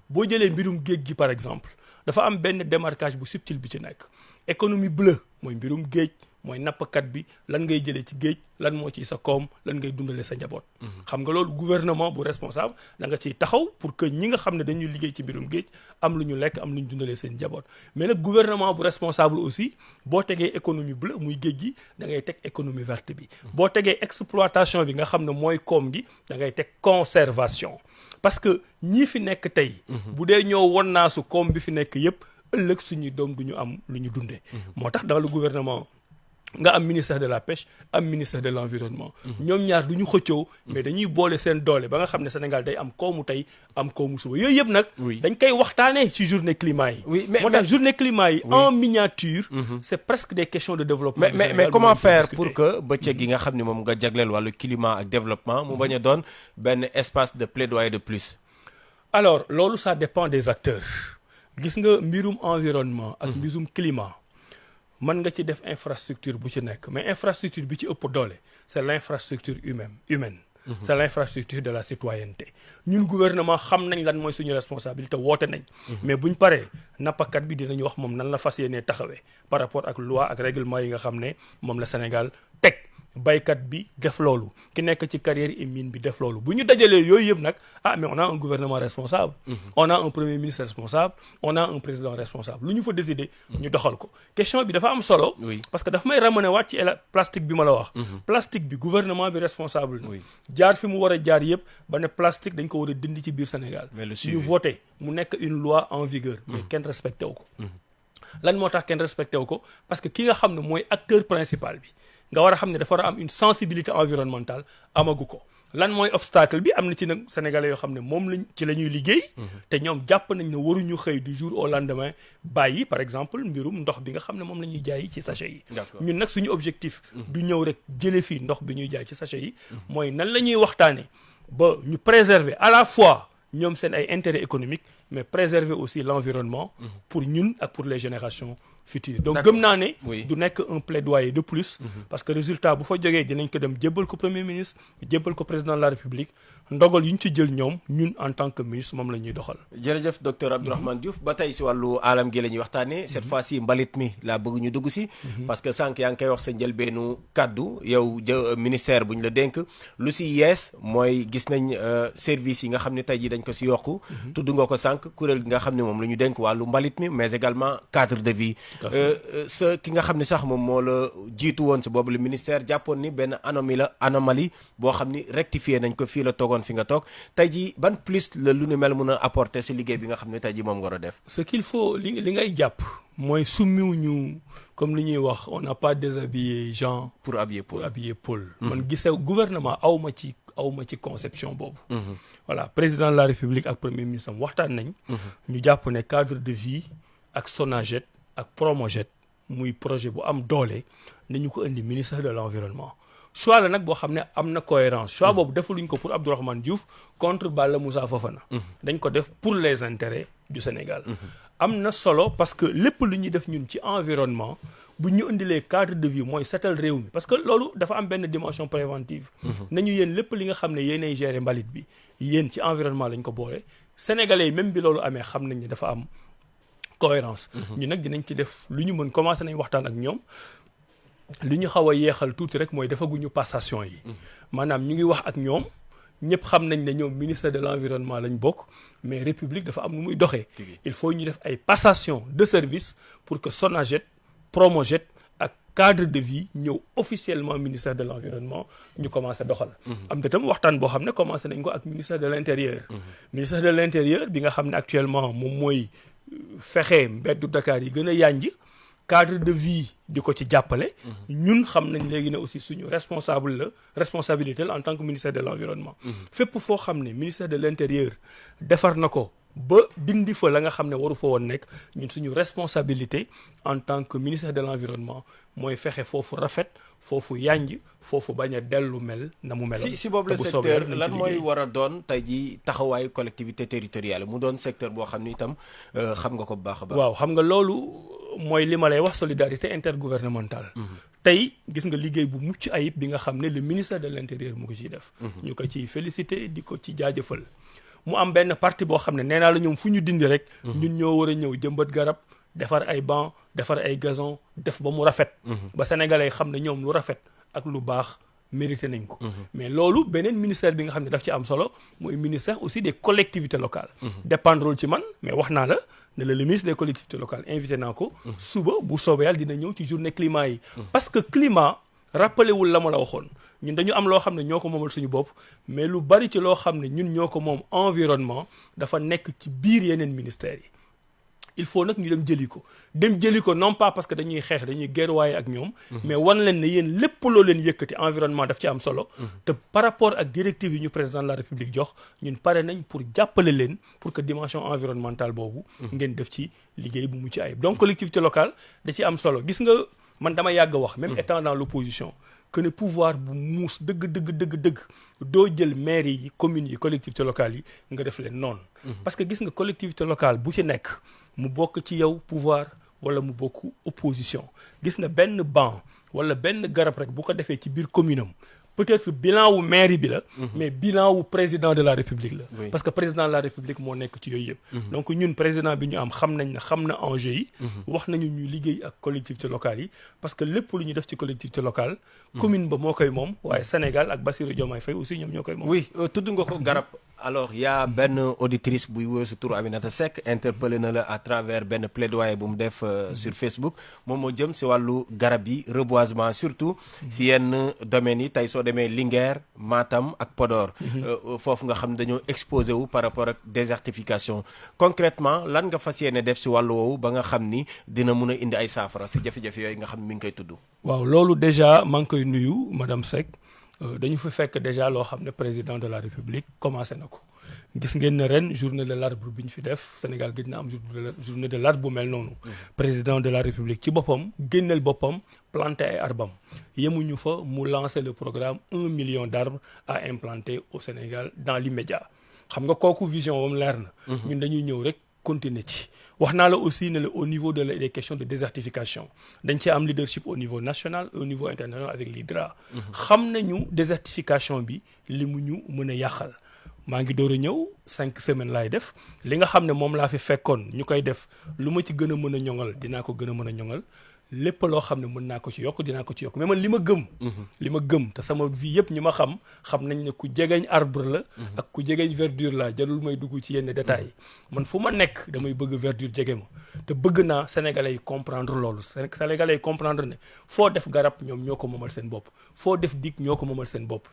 boo jëlee mbirum géej gi par exemple dafa am benn démarquage bu subtil bi ci nekk économie bleue mooy mbirum géej mooy nappkat bi lan ngay jëlee ci géej lan moo ci sa koom lan ngay dundale sa njaboot xam nga loolu gouvernement bu responsable da nga ciy taxaw pour que ñi nga xam ne dañuy liggéey ci mbirum géej am lu ñu lekk am lu ñu dundalee seen njaboot mais nag gouvernement bu responsable aussi boo tegee économie bleue muy géej gi da ngay teg économie verte bi boo tegee exploitation bi nga xam ne mooy koom gi da ngay teg conservation parce que ñii fi nekk tey bu dee ñoo wonnaasu koom bi fi nekk yépp ëllëg suñuy doom du ñu am lu ñu dundee moo tax dans le gouvernement nga am ministère de la pêche am ministère de l'environnement ñoom ñaar du ñu xëccoo mais dañuy boole seen doole ba nga xam ne Sénégal day am koomu tey am koomu suba yooyu yëpp nag dañ koy waxtaanee ci journée climat yi moo tax journée climat yi en miniature c'est presque des questions de développement mais comment faire pour que bëccëg gi nga xam ne moom nga jagleel wàllu climat ak développement mu bañ a doon benn espace de plaidoyer de plus alors loolu ça dépend des acteurs gis nga mbirum environnement ak mbirum climat mën nga ci def infrastructure bu ci nekk mais infrastructure bi ci ëpp doole c'est l'infrastructure humaine c'est l'infrastructure de la citoyenneté ñun gouvernement xam nañ lan mooy suñu responsabilité woote nañ mais buñ paree nappakat bi dinañu wax moom nan la fas yéenee taxawee par rapport ak loi ak règlement yi nga xam ne moom la Sénégal teg baykat bi def loolu ki nekk ci carrière et mine bi def loolu bu ñu dajalee yooyu yëpp nag mais on a un gouvernement responsable on a un premier ministre responsable on a un président responsable lu ñu fa décider ñu doxal ko question bi dafa am solo parce que dafa may ramener waat ci plastique bi ma la wax plastique bi gouvernement bi responsable na jaar fi mu war a jaar yëpp ba ne plastique dañ ko war a dindi ci biir Sénégal ñu voté mu nekk une loi en vigueur mais kenn respecté wu ko lan moo tax kenn respecté wu ko parce que ki nga xam ne mooy acteur principal bi nga war a xam ne dafa war a am une sensibilité environnementale amagu ko lan mooy obstacle bi am na ci nag sénégalais yoo xam ne moom lañ ci la ñuy liggéey te ñoom jàpp nañ ne waruñu xëy du jour au lendemain bàyyi par exemple mbirum ndox bi nga xam ne moom la ñuy jaay ci sachet yi ñun nag suñu objectif du ñëw rek jële fii ndox bi ñuy jaay ci sachet yi mooy nan la ñuy waxtaane ba ñu préserver à la fois ñoom seen ay intérêts économiques mais préserver aussi l'environnement pour ñun ak pour les générations futur donc D'accord. gëm naa ne Oui. du nekk un plaidoyer de plus parce que résultat bu fa jógee dinañ ko dem jébbal ko premier ministre jébbal ko président de la république ndogal yu ñu ci jël ñoom ñun en tant que ministre moom la ñuy doxal. jërëjëf docteur Abdourahmane Diouf ba tey si wàllu alam gi la ñuy waxtaanee cette fois ci mbalit mi laa bëgg ñu dugg si. parce que sànq yaa ngi koy wax sa njëlbeenu kàddu yow ministère bu ñu la dénk lu si yees mooy gis nañ service yi nga xam ne tey jii dañ ko si yokku. tudd nga ko sànq kuréel gi nga xam ne moom la ñu dénk wàllu mbalit mi mais également cadre de vie. sa ki nga xam ne sax moom moo la jiitu woon si boobu le ministère jàppoon ni benn anomalie boo xam ni rectifié nañ ko fii la toogoon fi nga toog tey jii ban plus la lu ni mel mun a apporter si liggéey bi nga xam ne tey jii moom nga war a def. ce qu'il faut li ngay jàpp mooy summiw ñu comme li ñuy wax on n'a pas déshabillé Jean pour habiller Paul. man gisee gouvernement aw ma ci conception boobu. voilà président de la république ak premier ministre am waxtaan nañ. ñu jàpp ne cadre de vie ak Sonaget ak Promojet muy projet bu am doole nañu ko indi ministère de l'environnement. choix la nag boo xam ne am na cohérence choix boobu defaluñ ko pour Abdourahmane Diouf contre Balla Moussa Fofana. dañ ko def pour les intérêts du Sénégal. am na solo parce que lépp lu ñuy def ñun ci environnement bu ñu indilee cadre de vie mooy setal réew mi parce que loolu dafa am benn dimension préventive. nañu yéen lépp li nga xam ne yéenay gérer mbalit bi yéen ci environnement lañ ko boole sénégalais yi même bi loolu amee xam nañ ne dafa am cohérence. ñu nag dinañ ci def lu ñu mën commencé nañ waxtaan ak ñoom. li ñu xaw a yeexal tuuti rek mooy defaguñu passation yi maanaam ñu ngi wax ak ñoom ñëpp xam nañ ne ñoom ministère de l'environnement lañ bokk mais république dafa am nu muy doxee il faut ñu def ay passation de service pour que Sonaget Promojet ak cadre de vie ñëw officiellement ministère de l'environnement ñu commencé doxal am na tam waxtaan boo xam ne commencé nañ ko ak ministère de l'intérieur ministère de l'intérieur bi nga xam ne actuellement moom mooy fexe mbeddu Dakar yi gën a yànj cadre de vie di ko ci jàppale ñun xam nañ léegi ne aussi suñu responsabilité la en tant que ministère de l'environnement fépp foo xam ne ministère de l'intérieur defar na ko ba dindi fa la nga xam ne waru fa woon nekk ñun suñu responsabilité en tant que ministère de l'environnement mooy fexe foofu rafet foofu yanj foofu bañ a dellu mel na mu meloon. si boobu le secteur lan mooy war a doon tey jii taxawaayu collectivité territoriale mu doon secteur boo xam ni itam xam nga ko bu baax a baax. waaw xam nga loolu mooy li ma lay wax solidarité intergouvernementale. tey gis nga liggéey bu mucc ayib bi nga xam ne le ministère de l'intérieur mu ko ciy def. ñu ko ciy féliciter di ko ci jaajëfal. mu am benn partie boo xam ne nee naa la ñoom fu ñu dindi rek. ñun ñoo war a ñëw jëmbat garab defar ay banc defar ay gazon def ba mu rafet. ba sénégalais xam ne ñoom lu rafet ak lu baax mérité nañ ko. mais loolu beneen ministère bi nga xam ne daf ci am solo mooy ministère aussi des collectivités locales. dépendrul ci man mais wax naa la ne le ministre des collectivités locales invité naa ko. suba bu soobee yàlla dina ñëw ci journée climat yi. parce que climat rappelé wul la ma la waxoon ñun dañu am loo xam ne ñoo ko moomal suñu bopp mais lu bari ci loo xam ne ñun ñoo ko moom environnement dafa nekk ci biir yeneen ministères yi. il faut nag ñu dem jëli ko non pas parce que dañuy xeex dañuy guerroyer ak ñoom mais wan leen ne yéen lépp loo leen yëkkati environnement daf ci am solo te par rapport ak directive yi ñu président de la république jox ñun pare nañ pour jàppale leen pour que dimension environnementale boobu ngeen def ci liggéey bu mucc ayib donc collectivité locale da ci am solo gis nga man dama yàgg a wax même étant dans l'opposition que ne pouvoir bu muus dëgg doo jël maires yi communes yi collectivités locales yi nga def leen noonu parce que gis nga collectivité locale bu ci nekk mu bokk ci yow pouvoir wala mu bokk opposition gis nga benn banc wala benn garab rek bu ko defee ci biir commune am peut-être bilan wu mairie bi la mais bilan wu président de la république la parce que président de la république moo nekk ci yooyu yëpp donc ñun président bi ñu am xam na enjeu yi wax nañu ñu liggéey ak collectivités locales yi parce que lépp lu ñu def ci collectivité locale commune ba moo koy moom waaye Sénégal ak Bassirou Diomaye Faye aussi ñoom ñoo koy moom oui tudd nga ko garab alors y a benn auditrice buy wër su turu Aminata Seck interpellé na la à travers benn plaidoyer bu mu def sur Facebook moom moo jëm si wàllu garab yi reboisement surtout si yenn domaines yi tey soo demee Linguère Matam ak Podor foofu nga xam ne dañoo exposé wu par rapport ak désertification concrètement lan nga fas yéene def si wàllu woowu ba nga xam ni dina mun a indi ay saafara si jafe-jafe yooyu nga xam ne mi ngi koy tudd. waaw loolu déjà maa ngi koy nuyu madame Seck dañu fa fekk déjà loo xam ne président de la république commencé na ko gis ngeen ne ren journée de l'arbre bi ñu fi def Sénégal gëj na am journée de l'arbre bu mel noonu président de la république ci boppam génneel boppam planté ay arbam yemuñu fa mu lancer le programme 1 million d'arbres à implanter au Sénégal dans l'immédiat xam nga kooku vision wam leer na ñun dañuy ñëw rek continuer ci wax naa la aussi ne la au niveau des questions de désertification dañ ci am leadership au niveau national au niveau international avec l'HYDRA xam nañu désertification bi li mu ñu mën a yàqal maa ngi door a ñëw 5 semaines laay def li nga xam ne moom laa fi fekkoon ñu koy def lu ma ci gën a mën a ñoŋal dinaa ko gën a mën a ñoŋal lépp loo xam ne mën naa ko ci yokk dinaa ko ci yokk mais man li ma gëm te sama vie yëpp ñi ma xam nañ ne ku jegeñ arbre la ak ku jegeñ verdure la jarul may dugg ci yenn détails man fu ma nekk damay bëgg verdure jege ma te bëgg naa sénégalais yi comprendre loolu sénégalais yi comprendre ne foo def garab ñoom ñoo ko moomal seen bopp foo def dig ñoo ko moomal seen bopp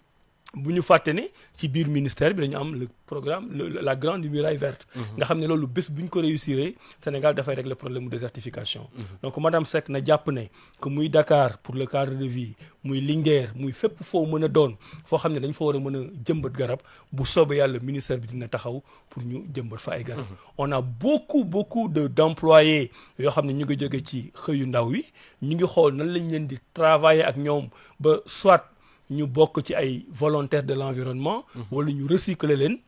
bu ñu fàtte ne ci biir ministère bi dañu am le programme la grande muraille verte nga xam ne loolu bés bu ñu ko réussir Sénégal dafay régler problème de désertification donc madame Seck na jàpp ne que muy Dakar pour le cadre de vie muy Linguère muy fépp foo mën a doon foo xam ne dañ fa war a mën a jëmbat garab bu soobee yàlla ministère bi dina taxaw pour ñu jëmbat fa ay garab on a beaucoup d'employés yoo xam ne ñu ngi jóge ci xëyu ndaw wi ñu ngi xool nan lañ leen di travailler ak ñoom ba soit ñu bokk ci ay volontaires de l'environnement wala ñu recycler leen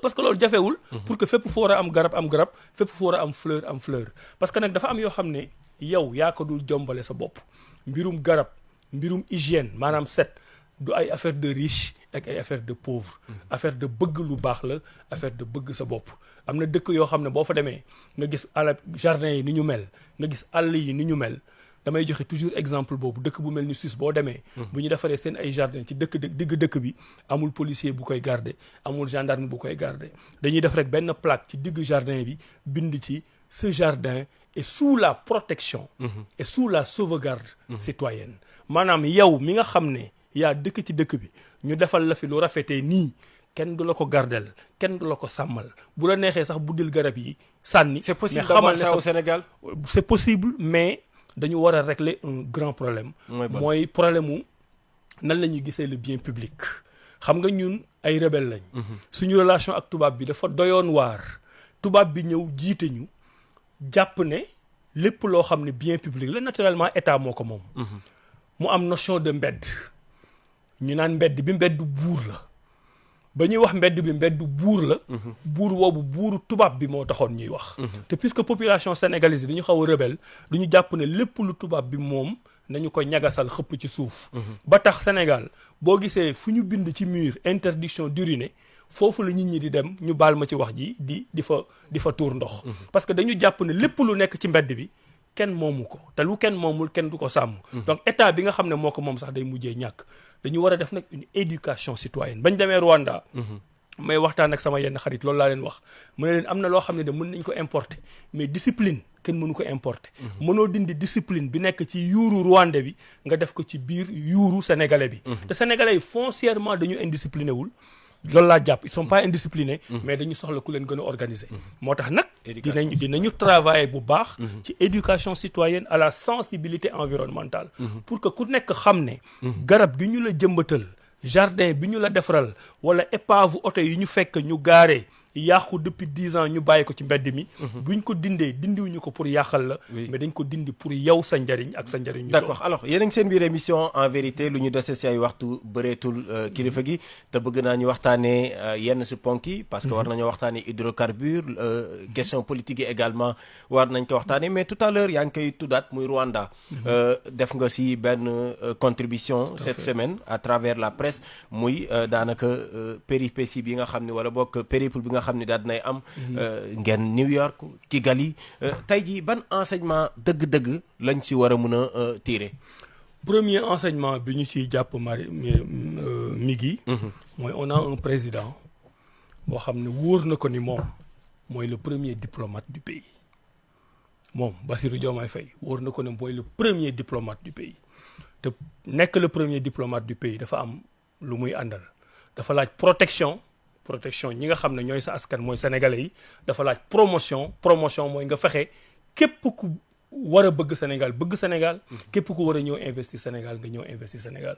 parce que loolu jafewul pour que fépp fu war a am garab fépp fu war a am fleur parce que nag dafa am yoo xam ne yow yaa ko dul jombale sa bopp mbirum garab mbirum hygiène maanaam set du ay affaire de riche ak ay affaire de pauvre affaire de bëgg lu baax la affaire de bëgg sa bopp am na dëkk yoo xam ne boo fa demee nga gis jardin yi ni ñu mel nga gis àll yi ni ñu mel damay joxe toujours exemple boobu dëkk bu mel ni Suisse boo demee bu ñu defaree seen ay jardin ci digg dëkk bi amul policier bu koy garder amul gendarme bu koy garder dañuy def rek benn plaque ci digg jardin bi bind ci ce jardin est sous la protection et sous la sauvegarde citoyenne maanaam yow mi nga xam ne yaa dëkk ci dëkk bi ñu defal la fi lu rafetee nii kenn du la ko gardel kenn du la ko sàmmal bu la neexee sax buddil garab yi sànni c'est possible d'avoir ça au Sénégal c'est possible mais dañu war a régler un grand problème mooy problème mu nan la ñuy gisee le bien public xam nga ñun ay rebelle lañ suñu relation ak tubaab bi dafa doyoon waar tubaab bi ñëw jiite ñu jàpp ne lépp loo xam ne bien public la naturellement état moo ko moom mu am notion de mbedd ñu naan mbedd bi mbeddu buur la ba ñuy wax mbedd bi mbeddu buur la buur woobu buuru tubaab bi moo taxoon ñuy wax te puisque population sénégalaise bi dañu xaw a rebelle du ñu jàpp ne lépp lu tubaab bi moom nañu ko ñagasal xëpp ci suuf ba tax Sénégal boo gisee fu ñu bind ci mur interdiction d'uriner foofu la nit ñi di dem ñu baal ma ci wax ji di fa tuur ndox parce que dañu jàpp ne lépp lu nekk ci mbedd bi kenn moomu ko te lu kenn moomul kenn du ko sàmm donc état bi nga xam ne moo ko moom sax day mujjee ñàkk dañu war a def nag une éducation citoyenne bañ demee Rwanda may waxtaan ak sama yenn xarit loolu laa leen wax mu ne leen am na loo xam ne de mën nañ ko importer mais discipline kenn mënu ko importer mënoo dindi discipline bi nekk ci yuuru rwandais bi nga def ko ci biir yuuru sénégalais bi te sénégalais yi foncièrement dañu indiscipliné wul loolu laa jàpp ils sont pas indisciplinés mais dañu soxla ku leen gën a organiser moo tax nag dinañu travailler bu baax ci éducation citoyenne à la sensibilité environnementale pour que ku nekk xam ne garab gi ñu la jëmbatal jardin bi ñu la defaral wala épave oto yi ñu fekk ñu gaaree yàqu depuis 10 ans ñu bàyyi ko ci mbedd mi buñ ko dindiwuñu ko pour yàqal la mais dañ ko dindi pour yow sa njariñ ak sa njariñ d'accord alors yéen a ngi seen biir émission en vérité lu ñu dese si ay waxtu bëreetul kilifa gi te bëgg naa ñu waxtaanee yenn si ponk yi parce que war nañoo waxtaanee hydrocarbures question politique yi également war nañ ko waxtaanee mais tout à l'heure yaa ngi koy tuddaat muy Rwanda def nga si benn contribution cette semaine à travers la presse muy daanaka péripétie bi nga xam ne wala bokk périple bi nga xam ne daal dinay am ngeen New York Kigali tey jii ban enseignement dëgg-dëgg lañ ci war a mën a tirer. premier enseignement bi ñu ciy jàpp mi gi mooy on a un président boo xam ne wóor na ko ni moom mooy le premier diplomate du pays moom Bassirou Diomaye Faye wóor na ko ne mooy le premier diplomate du pays te nekk le premier diplomate du pays dafa am lu muy àndal dafa laaj protection ñi nga xam ne ñooy sa askan mooy sénégalais yi dafa laaj promotion mooy nga fexe képp ku war a bëgg Sénégal képp ku war a ñëw investir Sénégal nga ñëw investir Sénégal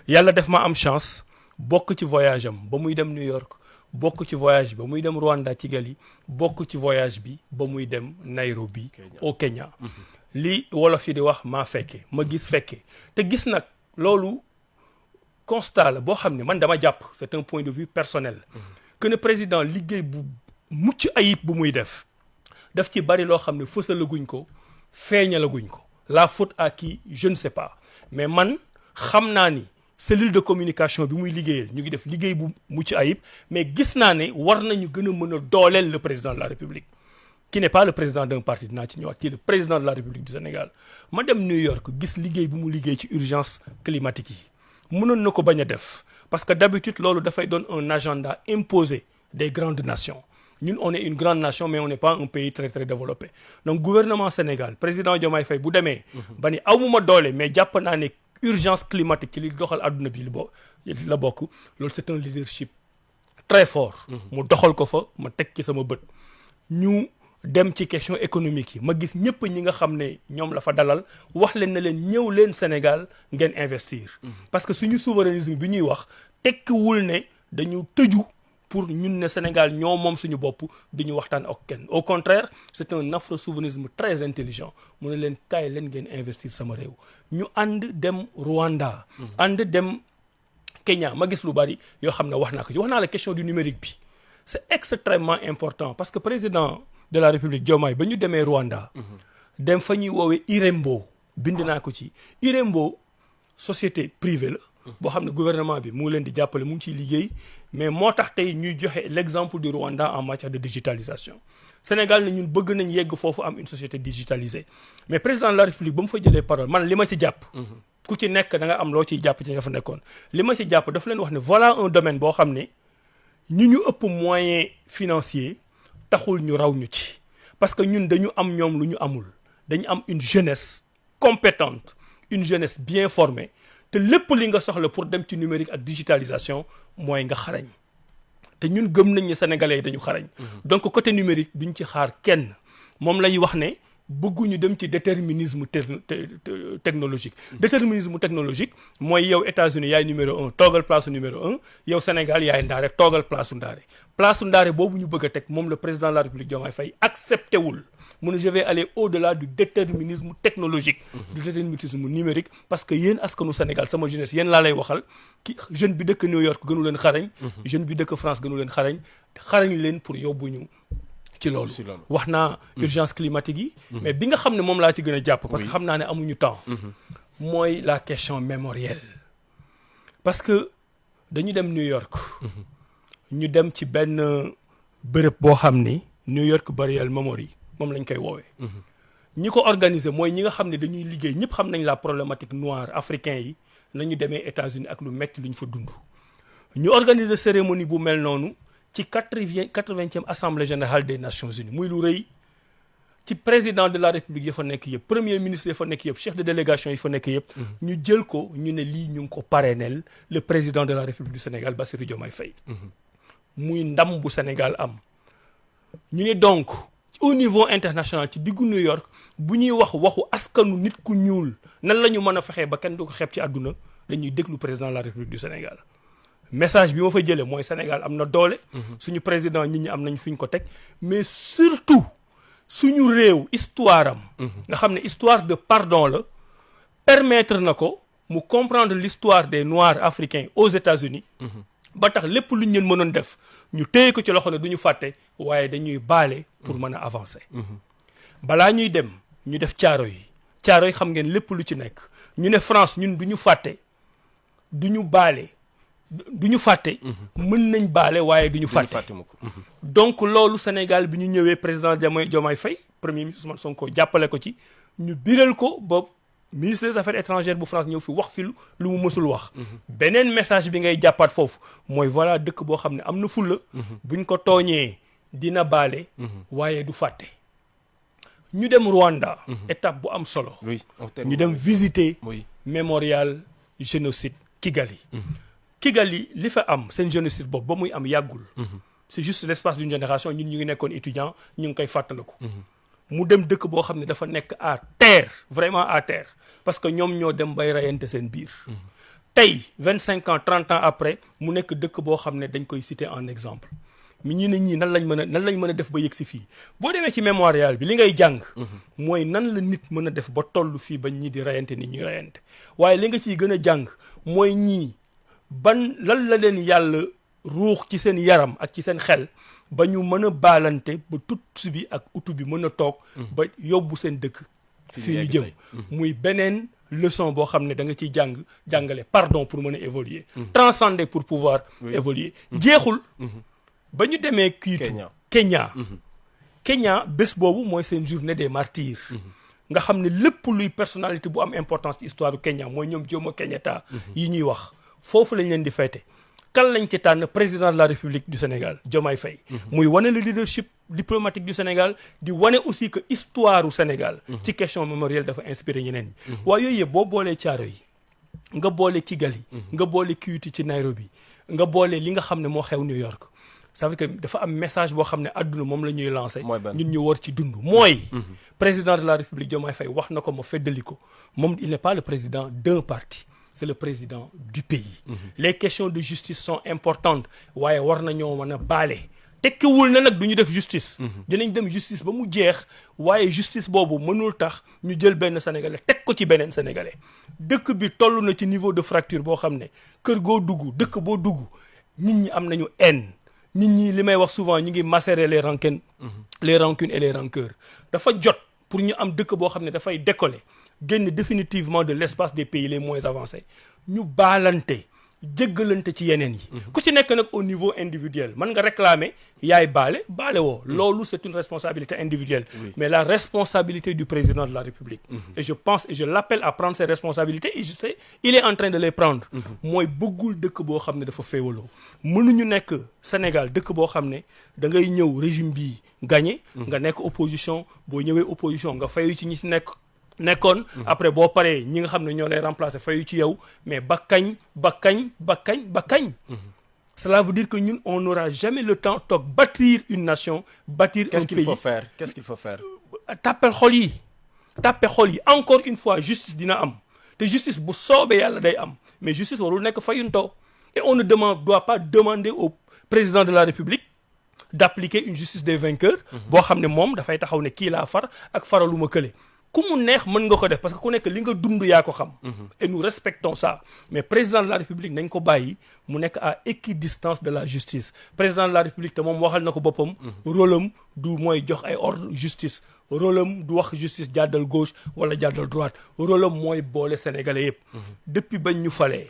yàlla def ma am chance bokk ci voyage am ba muy dem New York bokk ci voyage bi ba muy dem Rwanda Kigali bokk ci voyage bi ba muy dem Nairobi au Kenya li wolof yi di wax maa fekke ma gis fekke te gis nag loolu constat la boo xam ne man dama jàpp c'est un point de vue personnel que ne président liggéey bu mucc ayib bu muy def daf ci bari loo xam ne fësalaguñ ko feeñalaguñ ko la faute à qui je ne sais pas mais man xam naa ni cellule de communication bi muy liggéeyal ñu ngi def liggéey bu mucc ayib mais gis naa ne war nañu gën a mën a dooleel le président de la République qui n'est pas le président d'un parti dinaa ci ñëwaat qui est le président de la République du Sénégal ma dem New York gis liggéey bu mu liggéey ci urgence climatique yi mënoon na ko bañ a def parce que d'habitude loolu dafay doon un agenda imposé des grandes nations ñun on est une grande nation mais on n'est pas un pays très très développé donc gouvernement Sénégal président Diomaye Faye bu demee ba ni awmuma doole mais jàpp naa ne urgence climatique ci li doxal adduna bi la bokk loolu c'est un leadership très fort mu doxal ko fa ma teg ci sama bët ñu dem ci question économique yi ma gis ñëpp ñi nga xam ne ñoom la fa dalal wax leen na leen ñëw leen Sénégal ngeen investir parce que suñu souverainisme bi ñuy wax tekkiwul ne dañu tëju pour ñun ne Sénégal ñoo moom suñu bopp duñu waxtaan ak kenn au contraire c'est un afro-souverainisme très intelligent mu ne leen kaay leen ngeen investir sama réew ñu ànd dem Rwanda ànd dem Kenya ma gis lu bari yoo xam ne wax naa ko ci wax naa la question du numérique bi c'est extrêmement important parce que président de la République Diomaye ba ñu demee Rwanda dem fa ñuy woowee IREMBO bind naa ko ci IREMBO société privée la boo xam ne gouvernement bi mu ngi leen di jàppale mu ngi ciy liggéey mais moo tax tey ñuy joxe l'exemple du Rwanda en matière de digitalisation Sénégal ne ñun bëgg nañ yegg foofu am une société digitalisée mais président de la République ba mu fa jëlee parole man li ma ci jàpp ku ci nekk da nga am loo ciy jàpp ci nga fa nekkoon li ma ci jàpp dafa leen wax ne voilà un domaine boo xam ne ñu ëpp moyen financier taxul ñu raw ñu ci parce que ñun dañu am ñoom lu ñu amul dañu am une jeunesse compétente une jeunesse bien formée te lépp li nga soxla pour dem ci numérique ak digitalisation mooy nga xarañ te ñun gëm nañ ne sénégalais yi dañu xarañ donc côté numérique duñ ci xaar kenn moom lay wax ne bëgguñu dem ci déterminisme technologique déterminisme technologique mooy yow États-Unis yaay numéro 1 toogal place numéro 1 yow Sénégal yaay ndaare toogal place u ndaare boobu ñu bëgg a teg moom le président de la République Diomaye Faye accepté wul mu ne je vais aller au-delà du déterminisme technologique du déterminisme numérique parce que yéen askanu Sénégal sama jeunesse yéen laa lay waxal ki jeune bi dëkk New York gënu leen xarañ jeune bi dëkk France gënu leen xarañ leen pour yóbbuñu ci loolu wax naa urgence climatique yi mais bi nga xam ne moom laa ci gën a jàpp parce que xam naa ne amuñu temps mooy la question mémorielle parce que dañu dem New York ñu dem ci benn bërëb boo xam ni New York Burial Memory moom lañ koy woowee ñi ko organiser mooy ñi nga xam ne dañuy liggéey ñëpp xam nañ la problématique noire africain yi nañu demee États-Unis ak lu metti lu ñu fa dund ñu organiser cérémonie bu mel noonu ci 80e assemblée générale des Nations Unies muy lu rëy ci président de la République ya fa nekk yëpp premier ministre ya fa nekk yëpp chef de délégation yi fa nekk yëpp ñu jël ko ñu ne lii ñu ngi ko parrainel le président de la République du Sénégal Bassirou Diomaye Faye muy ndam bu Sénégal am ñu ne donc au niveau international ci diggu New York bu ñuy waxu askanu nit ku ñuul nan la ñu mën a fexee ba kenn du ko xeeb ci àdduna dañuy déglu président de la République du Sénégal message bi ma fa jëlee mooy Sénégal am na doole suñu président nit ñi am nañ fu ñu ko teg mais surtout suñu réew histoire am nga xam ne histoire de pardon la permettre na ko mu comprendre l'histoire des Noirs africains aux États-Unis ba tax lépp lu ñu leen mënoon def ñu téye ko ci loxo ne du ñu fàtte waaye dañuy baale pour mën a avancer balaa ñuy dem ñu def caaro yi xam ngeen lépp lu ci nekk ñu ne France ñun du ñu fàtte du ñu baale du ñu fàtte mën nañ baale waaye du ñu fàtte donc loolu Sénégal bi ñu ñëwee président Diomaye Faye premier ministre Ousmane Sonko jàppale ko ci ñu biral ko ba ministre des affaires étrangères bu France ñëw fi wax fi lu mu mësul wax beneen message bi ngay jàppaat foofu mooy voilà dëkk boo xam ne am na fulla buñ ko tooñee dina baale waaye du fàtte ñu dem Rwanda étape bu am solo ñu dem visiter mémorial génocide Kigali li fa am seen génocide boobu ba muy am yàggul c'est juste l'espace d'une génération ñun ñu ngi nekkoon étudiant ñu ngi koy fàttaliku mu dem dëkk boo xam ne dafa nekk à terre vraiment à terre parce que ñoom ñoo dem bay rayante seen biir tey 25 ans 30 ans après mu nekk dëkk boo xam ne dañ koy citer en exemple mi ñu ne ñii nan lañ mën a def ba yëg si fii boo demee ci mémorial bi li ngay jàng mooy nan la nit mën a def ba toll fii ba ñii di rayante ni ñuy rayante waaye li nga ciy gën a jàng mooy ñii ban lan la leen yàlla ruux ci seen yaram ak ci seen xel ba ñu mën a baalante ba Tutsi bi ak Hutu bi mën a toog ba yóbbu seen dëkk fii ñu jëm muy beneen leçon boo xam ne da nga ciy jàngale pardon pour mën a évoluer transcender pour pouvoir évoluer jeexul ba ñu demee Kenya bés boobu mooy seen journée des martyrs nga xam ne lépp luy personnalité bu am importance ci histoire du Kenya mooy ñoom Jomo Kenyatta yi ñuy wax foofu lañ leen di fêter kan lañ ci tànn président de la République du Sénégal Diomaye Faye muy wane le leadership diplomatique du Sénégal di wane aussi que histoire du Sénégal ci question mémorielle dafa inspiré ñeneen ñi waaye yooyu yëpp boo boolee Thiaroye yi nga boole Kigali nga boole Kouyaté ci Nairobi nga boole li nga xam ne moo xew New York ça veut dire que dafa am message boo xam ne àdduna moom la ñuy lancé ñun ñu war ci dund mooy président de la République Diomaye Faye wax na ko ma feddali ko moom il n'est pas le président d'un parti c'est le président du pays les questions de justice sont importantes waaye war nañoo mën a baale tekkiwul na nag du ñu def justice dinañ dem justice ba mu jeex waaye justice boobu mënul tax ñu jël benn sénégalais teg ko ci beneen sénégalais dëkk bi toll na ci niveau de fracture boo xam ne kër goo dugg dëkk boo dugg nit ñi am nañu haine nit ñi li may wax souvent ñu ngi macérer les rancunes et les rancœurs dafa jot pour ñu am dëkk boo xam ne dafay décoller génn définitivement de l'espace des pays les moins avancés ñu baalante jéggalante ci yeneen yi ku ci nekk nag au niveau individuel mën nga réclamer yaay baale woo loolu c'est une responsabilité individuelle mais la responsabilité du président de la République et je pense et je l'appelle à prendre ses responsabilités et je sais il est en train de les prendre mooy bëggul dëkk boo xam ne dafa féewaloo mënuñu nekk Sénégal dëkk boo xam ne da ngay ñëw régime bii gagné nga nekk opposition boo ñëwee opposition nga fayu ci ñi ci nekkoon après boo paree ñi nga xam ne ñoo lay remplacer fayu ci yow mais ba kañ cela veut dire que ñun on n'aura jamais le temps toog bâtir une nation bâtir un pays qu'est-ce qu'il faut faire tàppe xol yi encore une fois justice dina am te justice bu soobee yàlla day am mais justice warul nekk fayuntoo et on ne doit pas demander au président de la République d'appliquer une justice des vainqueurs boo xam ne moom dafay taxaw ne kii laa far ak faraluma kële ku mu neex mën nga ko def parce que ku nekk li nga dund yaa ko xam et nous respectons ça mais président de la République nañ ko bàyyi mu nekk à équidistance de la justice président de la République te moom waxal na ko boppam rôle am du mooy jox ay ordre justice rôle am du wax justice jàddal gauche wala jàddal droite rôle am mooy boole sénégalais yëpp depuis bañ ñu falee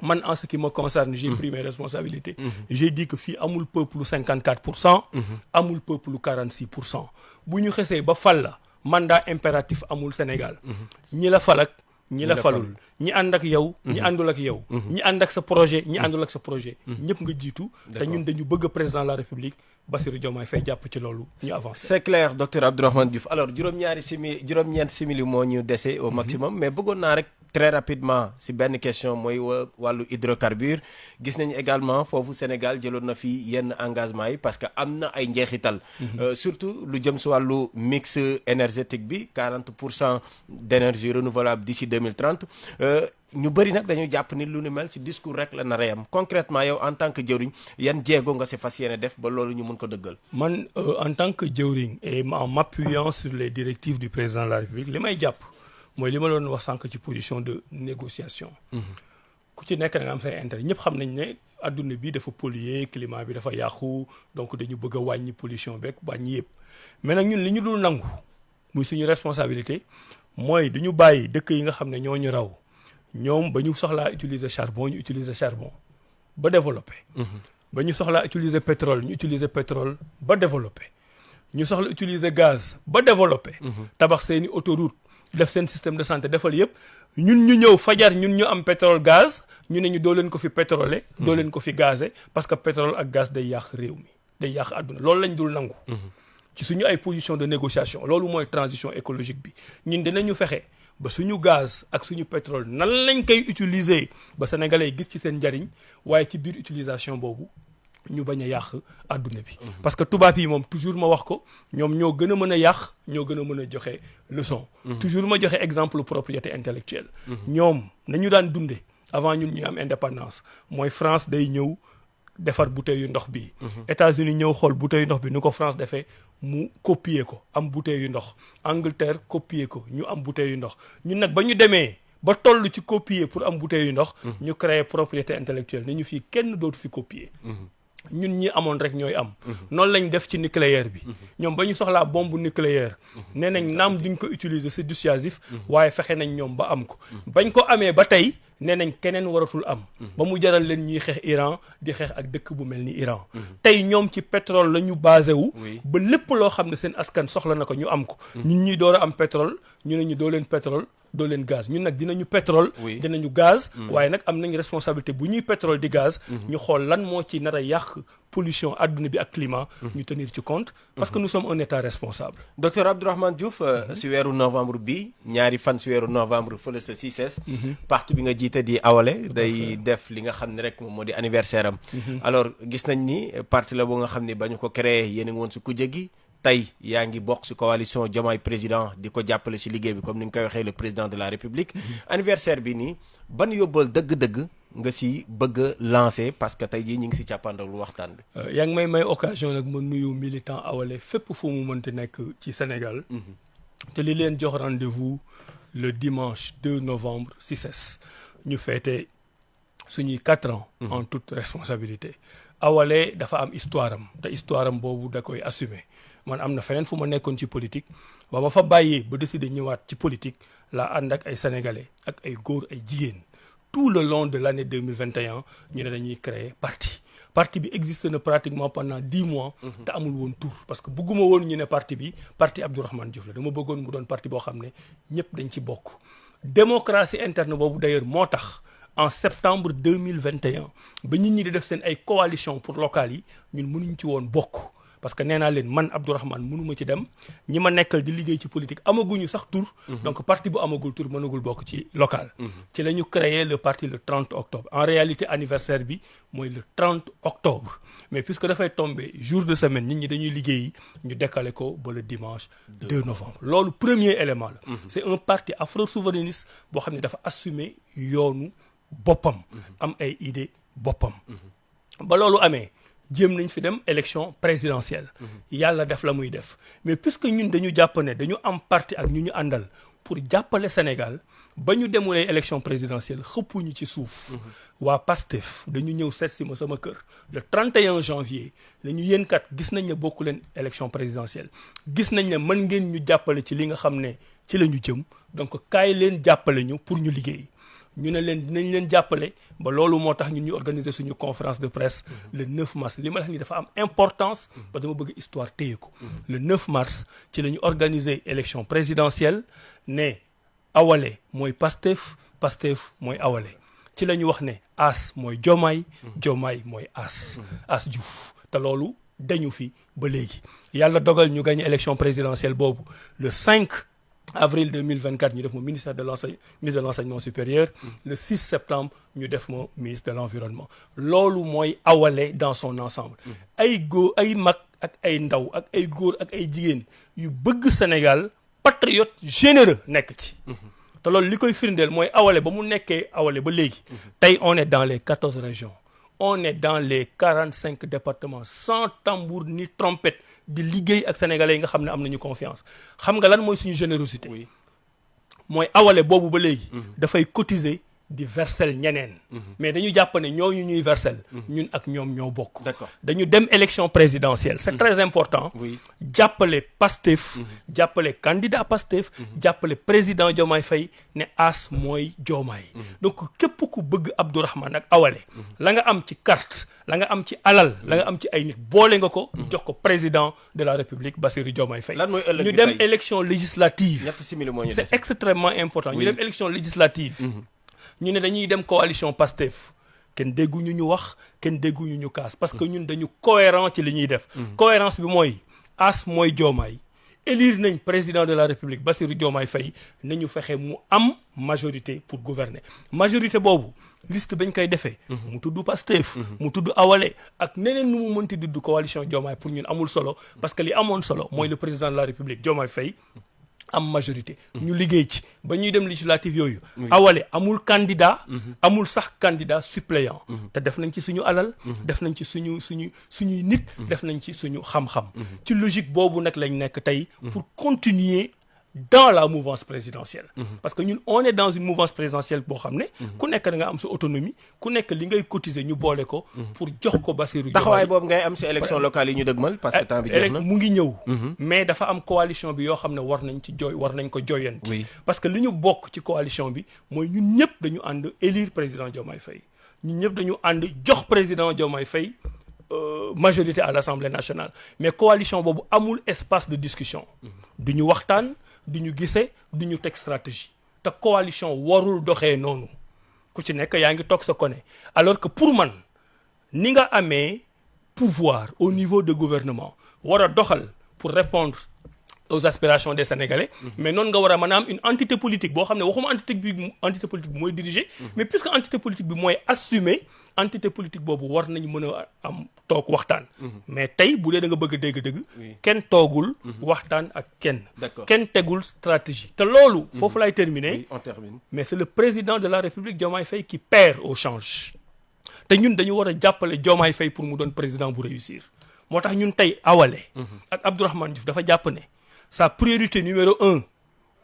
man en ce qui me concerne j'ai pris mes responsabilités j'ai dit que fii amul peuple 54% amul peuple 46% bu ñu xesee ba fal la mandat impératif amul Sénégal ñi la fal ak ñi la falul ñi ànd ak yow ñi àndul ak yow ñi ànd ak sa projet ñi àndul ak sa projet ñëpp nga jiitu te ñun dañu bëgg président de la République Bassirou Diomaye Faye jàpp ci loolu ñu avancé. C'est clair docteur Abdourahmane Diouf alors juróom-ñeent simili moo ñu dese au maximum mais bëggoon naa rek très rapidement si benn question mooy wàllu hydrocarbure gis nañu également foofu Sénégal jëloon na fi yenn engagement yi parce que am na ay njeexital surtout lu jëm si wàllu mix énergétique bi 40% d'énergie renouvelable d'ici 2030 ñu bëri nag dañu jàpp ni lu ni mel ci discours rek la nar a yam concrètement yow en tant que jëwriñ yan jéego nga si fas yéene def ba loolu ñu mun ko dëggal. man en tant que jëwriñ et en m'appuyant sur les directives du président de la République li may jàpp mooy li ma doon wax sànq ci position de négociation. ku ci nekk da nga am say intérêt ñëpp xam nañ ne adduna bi dafa polluer climat bi dafa yàqu donc dañu bëgg a wàññi pollution beeg wàññi yëpp mais nag ñun li ñu dul nangu muy suñu responsabilité mooy du ñu bàyyi dëkk yi nga xam ne ñoo ñu raw. ñoom ba ñu soxlaa utiliser charbon ñu utiliser charbon ba développé. ba ñu soxlaa utiliser pétrole ñu utiliser pétrole ba développé. ñu soxla utiliser gaz ba développé. tabax seeni autoroute def seen système de santé defal yëpp ñun ñu ñëw fajar ñun ñu am pétrole gaz ñu ne ñu doo leen ko fi pétrolé. doo leen ko fi gazé parce que pétrole ak gaz day yàq réew mi day yàq àdduna loolu lañ dul nangu. ci suñu ay position de négociation loolu mooy transition écologique bi ñun dinañu fexe. ba suñu gaz ak suñu pétrole nan lañ koy utiliser ba sénégalais gis ci seen njariñ waaye ci biir utilisation boobu ñu bañ a yàq adduna bi. parce que tubaab yi moom toujours ma wax ko ñoom ñoo gën a mën a yàq ñoo gën a mën a joxe leçon. toujours ma joxe exemple propriété intellectuelle. ñoom nañu daan dunde avant ñun ñu am indépendance mooy France day ñëw defar bouteille yu ndox bi. États-Unis ñëw xool bouteille yu ndox bi ni ko France defee mu copier ko am bouteille yu ndox Angleterre copier ko ñu am bouteille yu ndox ñun nag ba ñu demee ba toll ci copier pour am bouteille yu ndox ñu créer propriété intellectuelle ne ñu fii kenn dootu fi copier ñun ñi amoon rek ñooy am noonu lañ def ci nucléaire bi ñoom ba ñu soxlaa bombe nucléaire nee nañ naam duñ ko utiliser c'est dissuasif waaye fexe nañ ñoom ba am ko bañ ko amee ba tey nee nañ keneen waratul am ba mu jaral leen ñuy xeex Iran di xeex ak dëkk bu mel ni Iran tey ñoom ci pétrole la ñu basé wu ba lépp loo xam ne seen askan soxla na ko ñu am ko ñun ñuy door a am pétrole ñu ne ñu doo leen pétrole doo leen gaz ñun nag dinañu pétrole dinañu gaz waaye nag am nañ responsabilité bu ñuy pétrole di gaz ñu xool lan moo ci nar a yàq pollution adduna bi ak climat ñu tenir ci compte parce que nous sommes un état responsable. docteur Abdourahmane Diouf si weeru novembre bi ñaari fan si weeru novembre fële sa CICES parti bi nga jiite di Awalé day def li nga xam ne rek moom moo di anniversaire am alors gis nañ ni parti la boo nga xam ne ba ñu ko créé yéen a ngi woon si kujje gi tey yaa ngi bokk si coalition Diomaye président di ko jàppale si liggéey bi comme ni nga koy waxee le président de la République anniversaire bi nii ban yóbbal dëgg-dëgg nga si bëgg a lancer parce que tey jii ñu ngi si càppandalu waxtaan bi. yaa ngi may occasion nag ma nuyu militant Awalé fépp fu mu mënti nekk ci Sénégal. te li leen jox rendez-vous le dimanche 2 novembre CICES ñu fêter suñuy 4 ans. en toute responsabilité. Awalé dafa am histoire am te histoire am boobu da koy assumer man am na feneen fu ma nekkoon ci politique ba ma fa bàyyee ba décider ñëwaat ci politique laa ànd ak ay sénégalais ak ay góor ay jigéen. tout le long de l'année 2021 ñu ne dañuy créer parti bi existe na pratiquement pendant 10 mois te amul woon tour parce que bëgguma woon ñu ne parti bi parti Abdourahmane Diouf la dama bëggoon mu doon parti boo xam ne ñëpp dañ ci bokk démocratie interne boobu d'ailleurs moo tax en septembre 2021 ba nit ñi di def seen ay coalition pour locales yi ñun mënuñ ci woon bokk parce que nee naa leen man Abdourahmane mënuma ci dem ñi ma nekkal di liggéey ci politique amaguñu sax tour donc parti bu amagul tour mënagul bokk ci local ci la ñu créé le parti le 30 octobre en réalité anniversaire bi mooy le 30 octobre mais puisque dafay tomber jour de semaine nit ñi dañuy liggéeyi ñu décaler ko ba le dimanche 2 novembre loolu premier élément la c'est un parti afro-souverainiste boo xam ne dafa assumer yoonu boppam am ay idées boppam ba loolu amee jéem nañ fi dem élection présidentielle yàlla def la muy def mais puisque ñun dañu jàpp ne dañu am parti ak ñu àndal pour jàppale Sénégal ba ñu demulee élection présidentielle xëppuñu ci suuf waa PASTEF dañu ñëw seet si ma sama kër le 31 janvier dañu yéen kat gis nañ ne bokku leen élection présidentielle gis nañ ne mën ngeen ñu jàppale ci li nga xam ne ci la ñu jëm donc kaay leen jàppale ñu pour ñu liggéey ñu ne leen dinañ leen jàppale ba loolu moo tax ñun ñu organiser suñu conférence de presse le 9 mars li ma la wax ni dafa am importance parce que dama bëgg histoire téye ko le 9 mars ci la ñu organiser élection présidentielle ne Awalé mooy Pastef mooy Awalé ci la ñu wax ne As mooy Diomaye mooy As Diouf te loolu dañu fi ba léegi yàlla dogal ñu gagné élection présidentielle boobu le 5 avril 2024 ñu def ma ministre de l'enseignement supérieur le 6 septembre ñu def ma ministre de l'environnement loolu mooy Awalé dans son ensemble ay góor ay mag ak ay ndaw ak ay góor ak ay jigéen yu bëgg Sénégal patriote généreux nekk ci te loolu li koy firndeel mooy Awalé ba mu nekkee Awalé ba léegi tey on est dans les 14 régions on est dans les 45 départements sans tambour ni trompette di liggéey ak sénégalais yi nga xam ne am nañu confiance xam nga lan mooy suñu générosité mooy Awalé boobu ba léegi dafay cotiser di versel ñeneen mais dañu jàpp ne ñooñu ñuy versel ñun ak ñoom ñoo bokk dañu dem élection présidentielle c'est très important jàppale Pastef jàppale candidat Pastef jàppale président Diomaye Faye ne As mooy Diomaye donc képp ku bëgg Abdourahmane ak Awalé la nga am ci carte la nga am ci alal la nga am ci ay nit boole nga ko jox ko président de la République Bassirou Diomaye Faye ñu dem élection législative c'est extrêmement important ñu dem élection législative ñu ne dañuy dem coalition Pastef kenn dégguñu ñu wax kenn dégguñu ñu kaas parce que ñun dañu cohérent ci li ñuy def cohérence bi mooy As mooy Diomaye élire nañ président de la République Bassirou Diomaye Faye nañu fexe mu am majorité pour gouverner majorité boobu liste bañ koy defee mu tudd Pastef mu tudd Awalé ak neneen nu mu mënti dudd coalition Diomaye pour ñun amul solo parce que li amoon solo mooy le président de la République Diomaye Faye am majorité ñu liggéey ci ba ñuy dem législative yooyu Awalé amul candidat amul sax candidat suppléant te def nañ ci suñu alal def nañ ci suñuy nit def nañ ci suñu xam-xam ci logique boobu nag lañ nekk tey pour continuer dans la mouvance présidentielle. Parce que ñun on est dans une mouvance présidentielle boo xam ne. ku nekk da nga am sa autonomie ku nekk li ngay cotiser ñu boole ko. pour jox ko Bassirou Diomaye. taxawaay boobu ngay am si élection locale yi ñu dëgmal parce que temps bi jeex na. mu ngi ñëw. mais dafa am coalition bi yoo xam ne war nañ ko joyanti. Oui. parce que li ñu bokk ci coalition bi mooy ñun ñëpp dañu ànd élire président Diomaye Faye ñun ñëpp dañu ànd jox président Diomaye Faye majorité à l'Assemblée nationale mais coalition boobu amul espace de discussion. du ñu waxtaan du ñu gisee du ñu teg stratégie te coalition warul doxee noonu ku ci nekk yaa ngi toog sa kone alors que pour man ni nga amee pouvoir au niveau de gouvernement war a doxal pour répondre aux aspirations des Sénégalais mais noonu nga war a mën a am une entité politique boo xam ne waxuma entité politique bi mooy diriger mais puisque entité politique bi mooy assumer entité politique boobu war nañ mën a am toog waxtaan mais tey bu dee da nga bëgg a dégg-dëgg kenn toogul waxtaan ak kenn tegul stratégie te loolu foofu lay terminer on termine. mais c'est le président de la République Diomaye Faye qui perd au change te ñun dañu war a jàppale Diomaye Faye pour mu doon président bu réussir moo tax ñun tey Awalé ak Abdourahmane Diouf dafa jàpp ne sa priorité numéro 1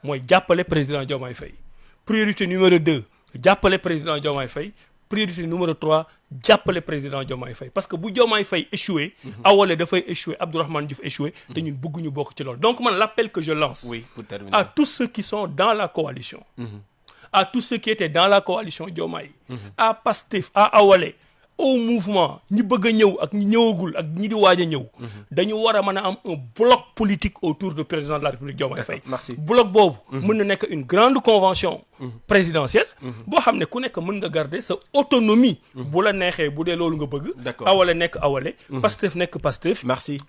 mooy jàppale président Diomaye Faye priorité numéro 2 jàppale président Diomaye Faye priorité numéro 3 jàppale président Diomaye Faye parce que bu Diomaye Faye échoué Awalé dafay échoué Abdourahmane Diouf échoué te ñun bëgguñu bokk ci loolu donc man l'appel que je lance pour terminer. à tous ceux qui sont dans la coalition à tous ceux qui étaient dans la coalition Diomaye à Pastef à Awalé au mouvement ñi bëgg a ñëw ak ñi ñëwagul ak ñi di waaj a ñëw dañu war a mën a am un bloc politique autour du président de la République Diomaye Faye bloc boobu mën na nekk une grande convention présidentielle boo xam ne ku nekk mën nga garder sa autonomie bu la neexee bu dee loolu nga bëgg Awalé nekk Awalé Pastef nekk Pastef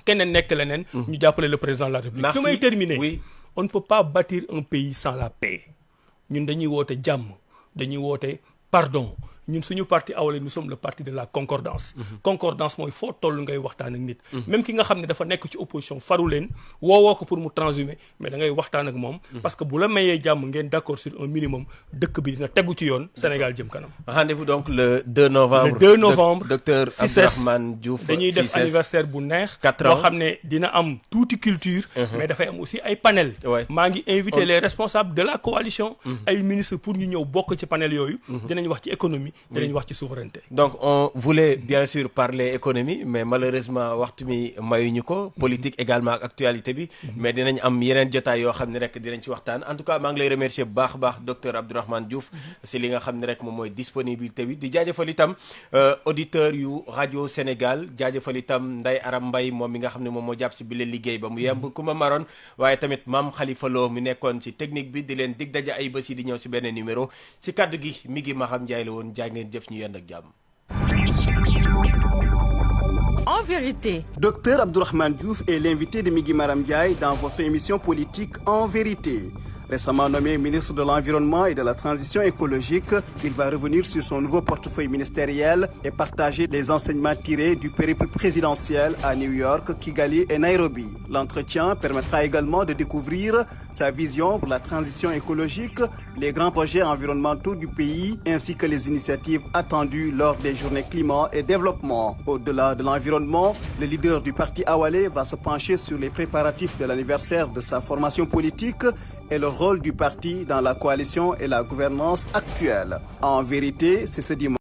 keneen nekk leneen ñu jàppale le président de la République fi may terminer on ne peut pas bâtir un pays sans la paix ñun dañuy woote jàmm dañuy woote pardon ñun suñu parti Awalé nous sommes le parti de la concordance concordance mooy foo toll ngay waxtaan ak nit même ki nga xam ne dafa nekk ci opposition faru leen woowoo ko pour mu transhumer mais da ngay waxtaan ak moom parce que bu la mayee jàmm ngeen d'accord sur un minimum dëkk bi dina tegu ci yoon Sénégal jëm kanam. Rendez-vous donc le 2 novembre. le 2 novembre docteur Abdourahmane Diouf dañuy def anniversaire bu neex. 4 ans boo xam ne dina am tuuti culture. mais dafay am aussi ay panel maa ngi invité les responsables de la coalition. ay ministres pour ñu ñëw bokk ci panel yooyu. dinañ wax ci économie. dinañ wax ci souveraineté. donc on voulait bien sûr parler économie mais malheureusement waxtu mi mayuñu ko politique également ak actualité bi mais dinañ am yeneen jotaay yoo xam ne rek dinañ ci waxtaan en tout cas maa ngi lay remercier bu baax a baax docteur Abdourahmane Diouf si li nga xam ne rek moom mooy disponibilité bi di jaajëfal itam auditeur yu rajo Sénégal jaajëfal itam Ndeye Aram Mbaye moom mi nga xam ne moom moo jàpp si bile liggéey ba mu yemb Kumba Maroon waaye tamit Mame Khalifa Lo mi nekkoon si technique bi di leen dig daja ay bés yi di ñëw si beneen numéro si kaddu gi mi ngi Maham Ndiaye la woon jaay ngeen jëf ñu yend ak jàmm. En vérité. Docteur Abdourahmane Diouf est l'invité de Migui Maram Ndiaye dans votre émission politique En vérité. Récemment nommé ministre de l'Environnement et de la Transition écologique, il va revenir sur son nouveau portefeuille ministériel et partager les enseignements tirés du périple présidentiel à New York, Kigali et Nairobi. L'entretien permettra également de découvrir sa vision pour la transition écologique, les grands projets environnementaux du pays, ainsi que les initiatives attendues lors des journées climat et développement. Au-delà de l'environnement, le leader du parti Awalé va se pencher sur les préparatifs de l'anniversaire de sa formation politique et le rôle du parti dans la coalition et la gouvernance actuelle. En vérité, c'est ce dimanche.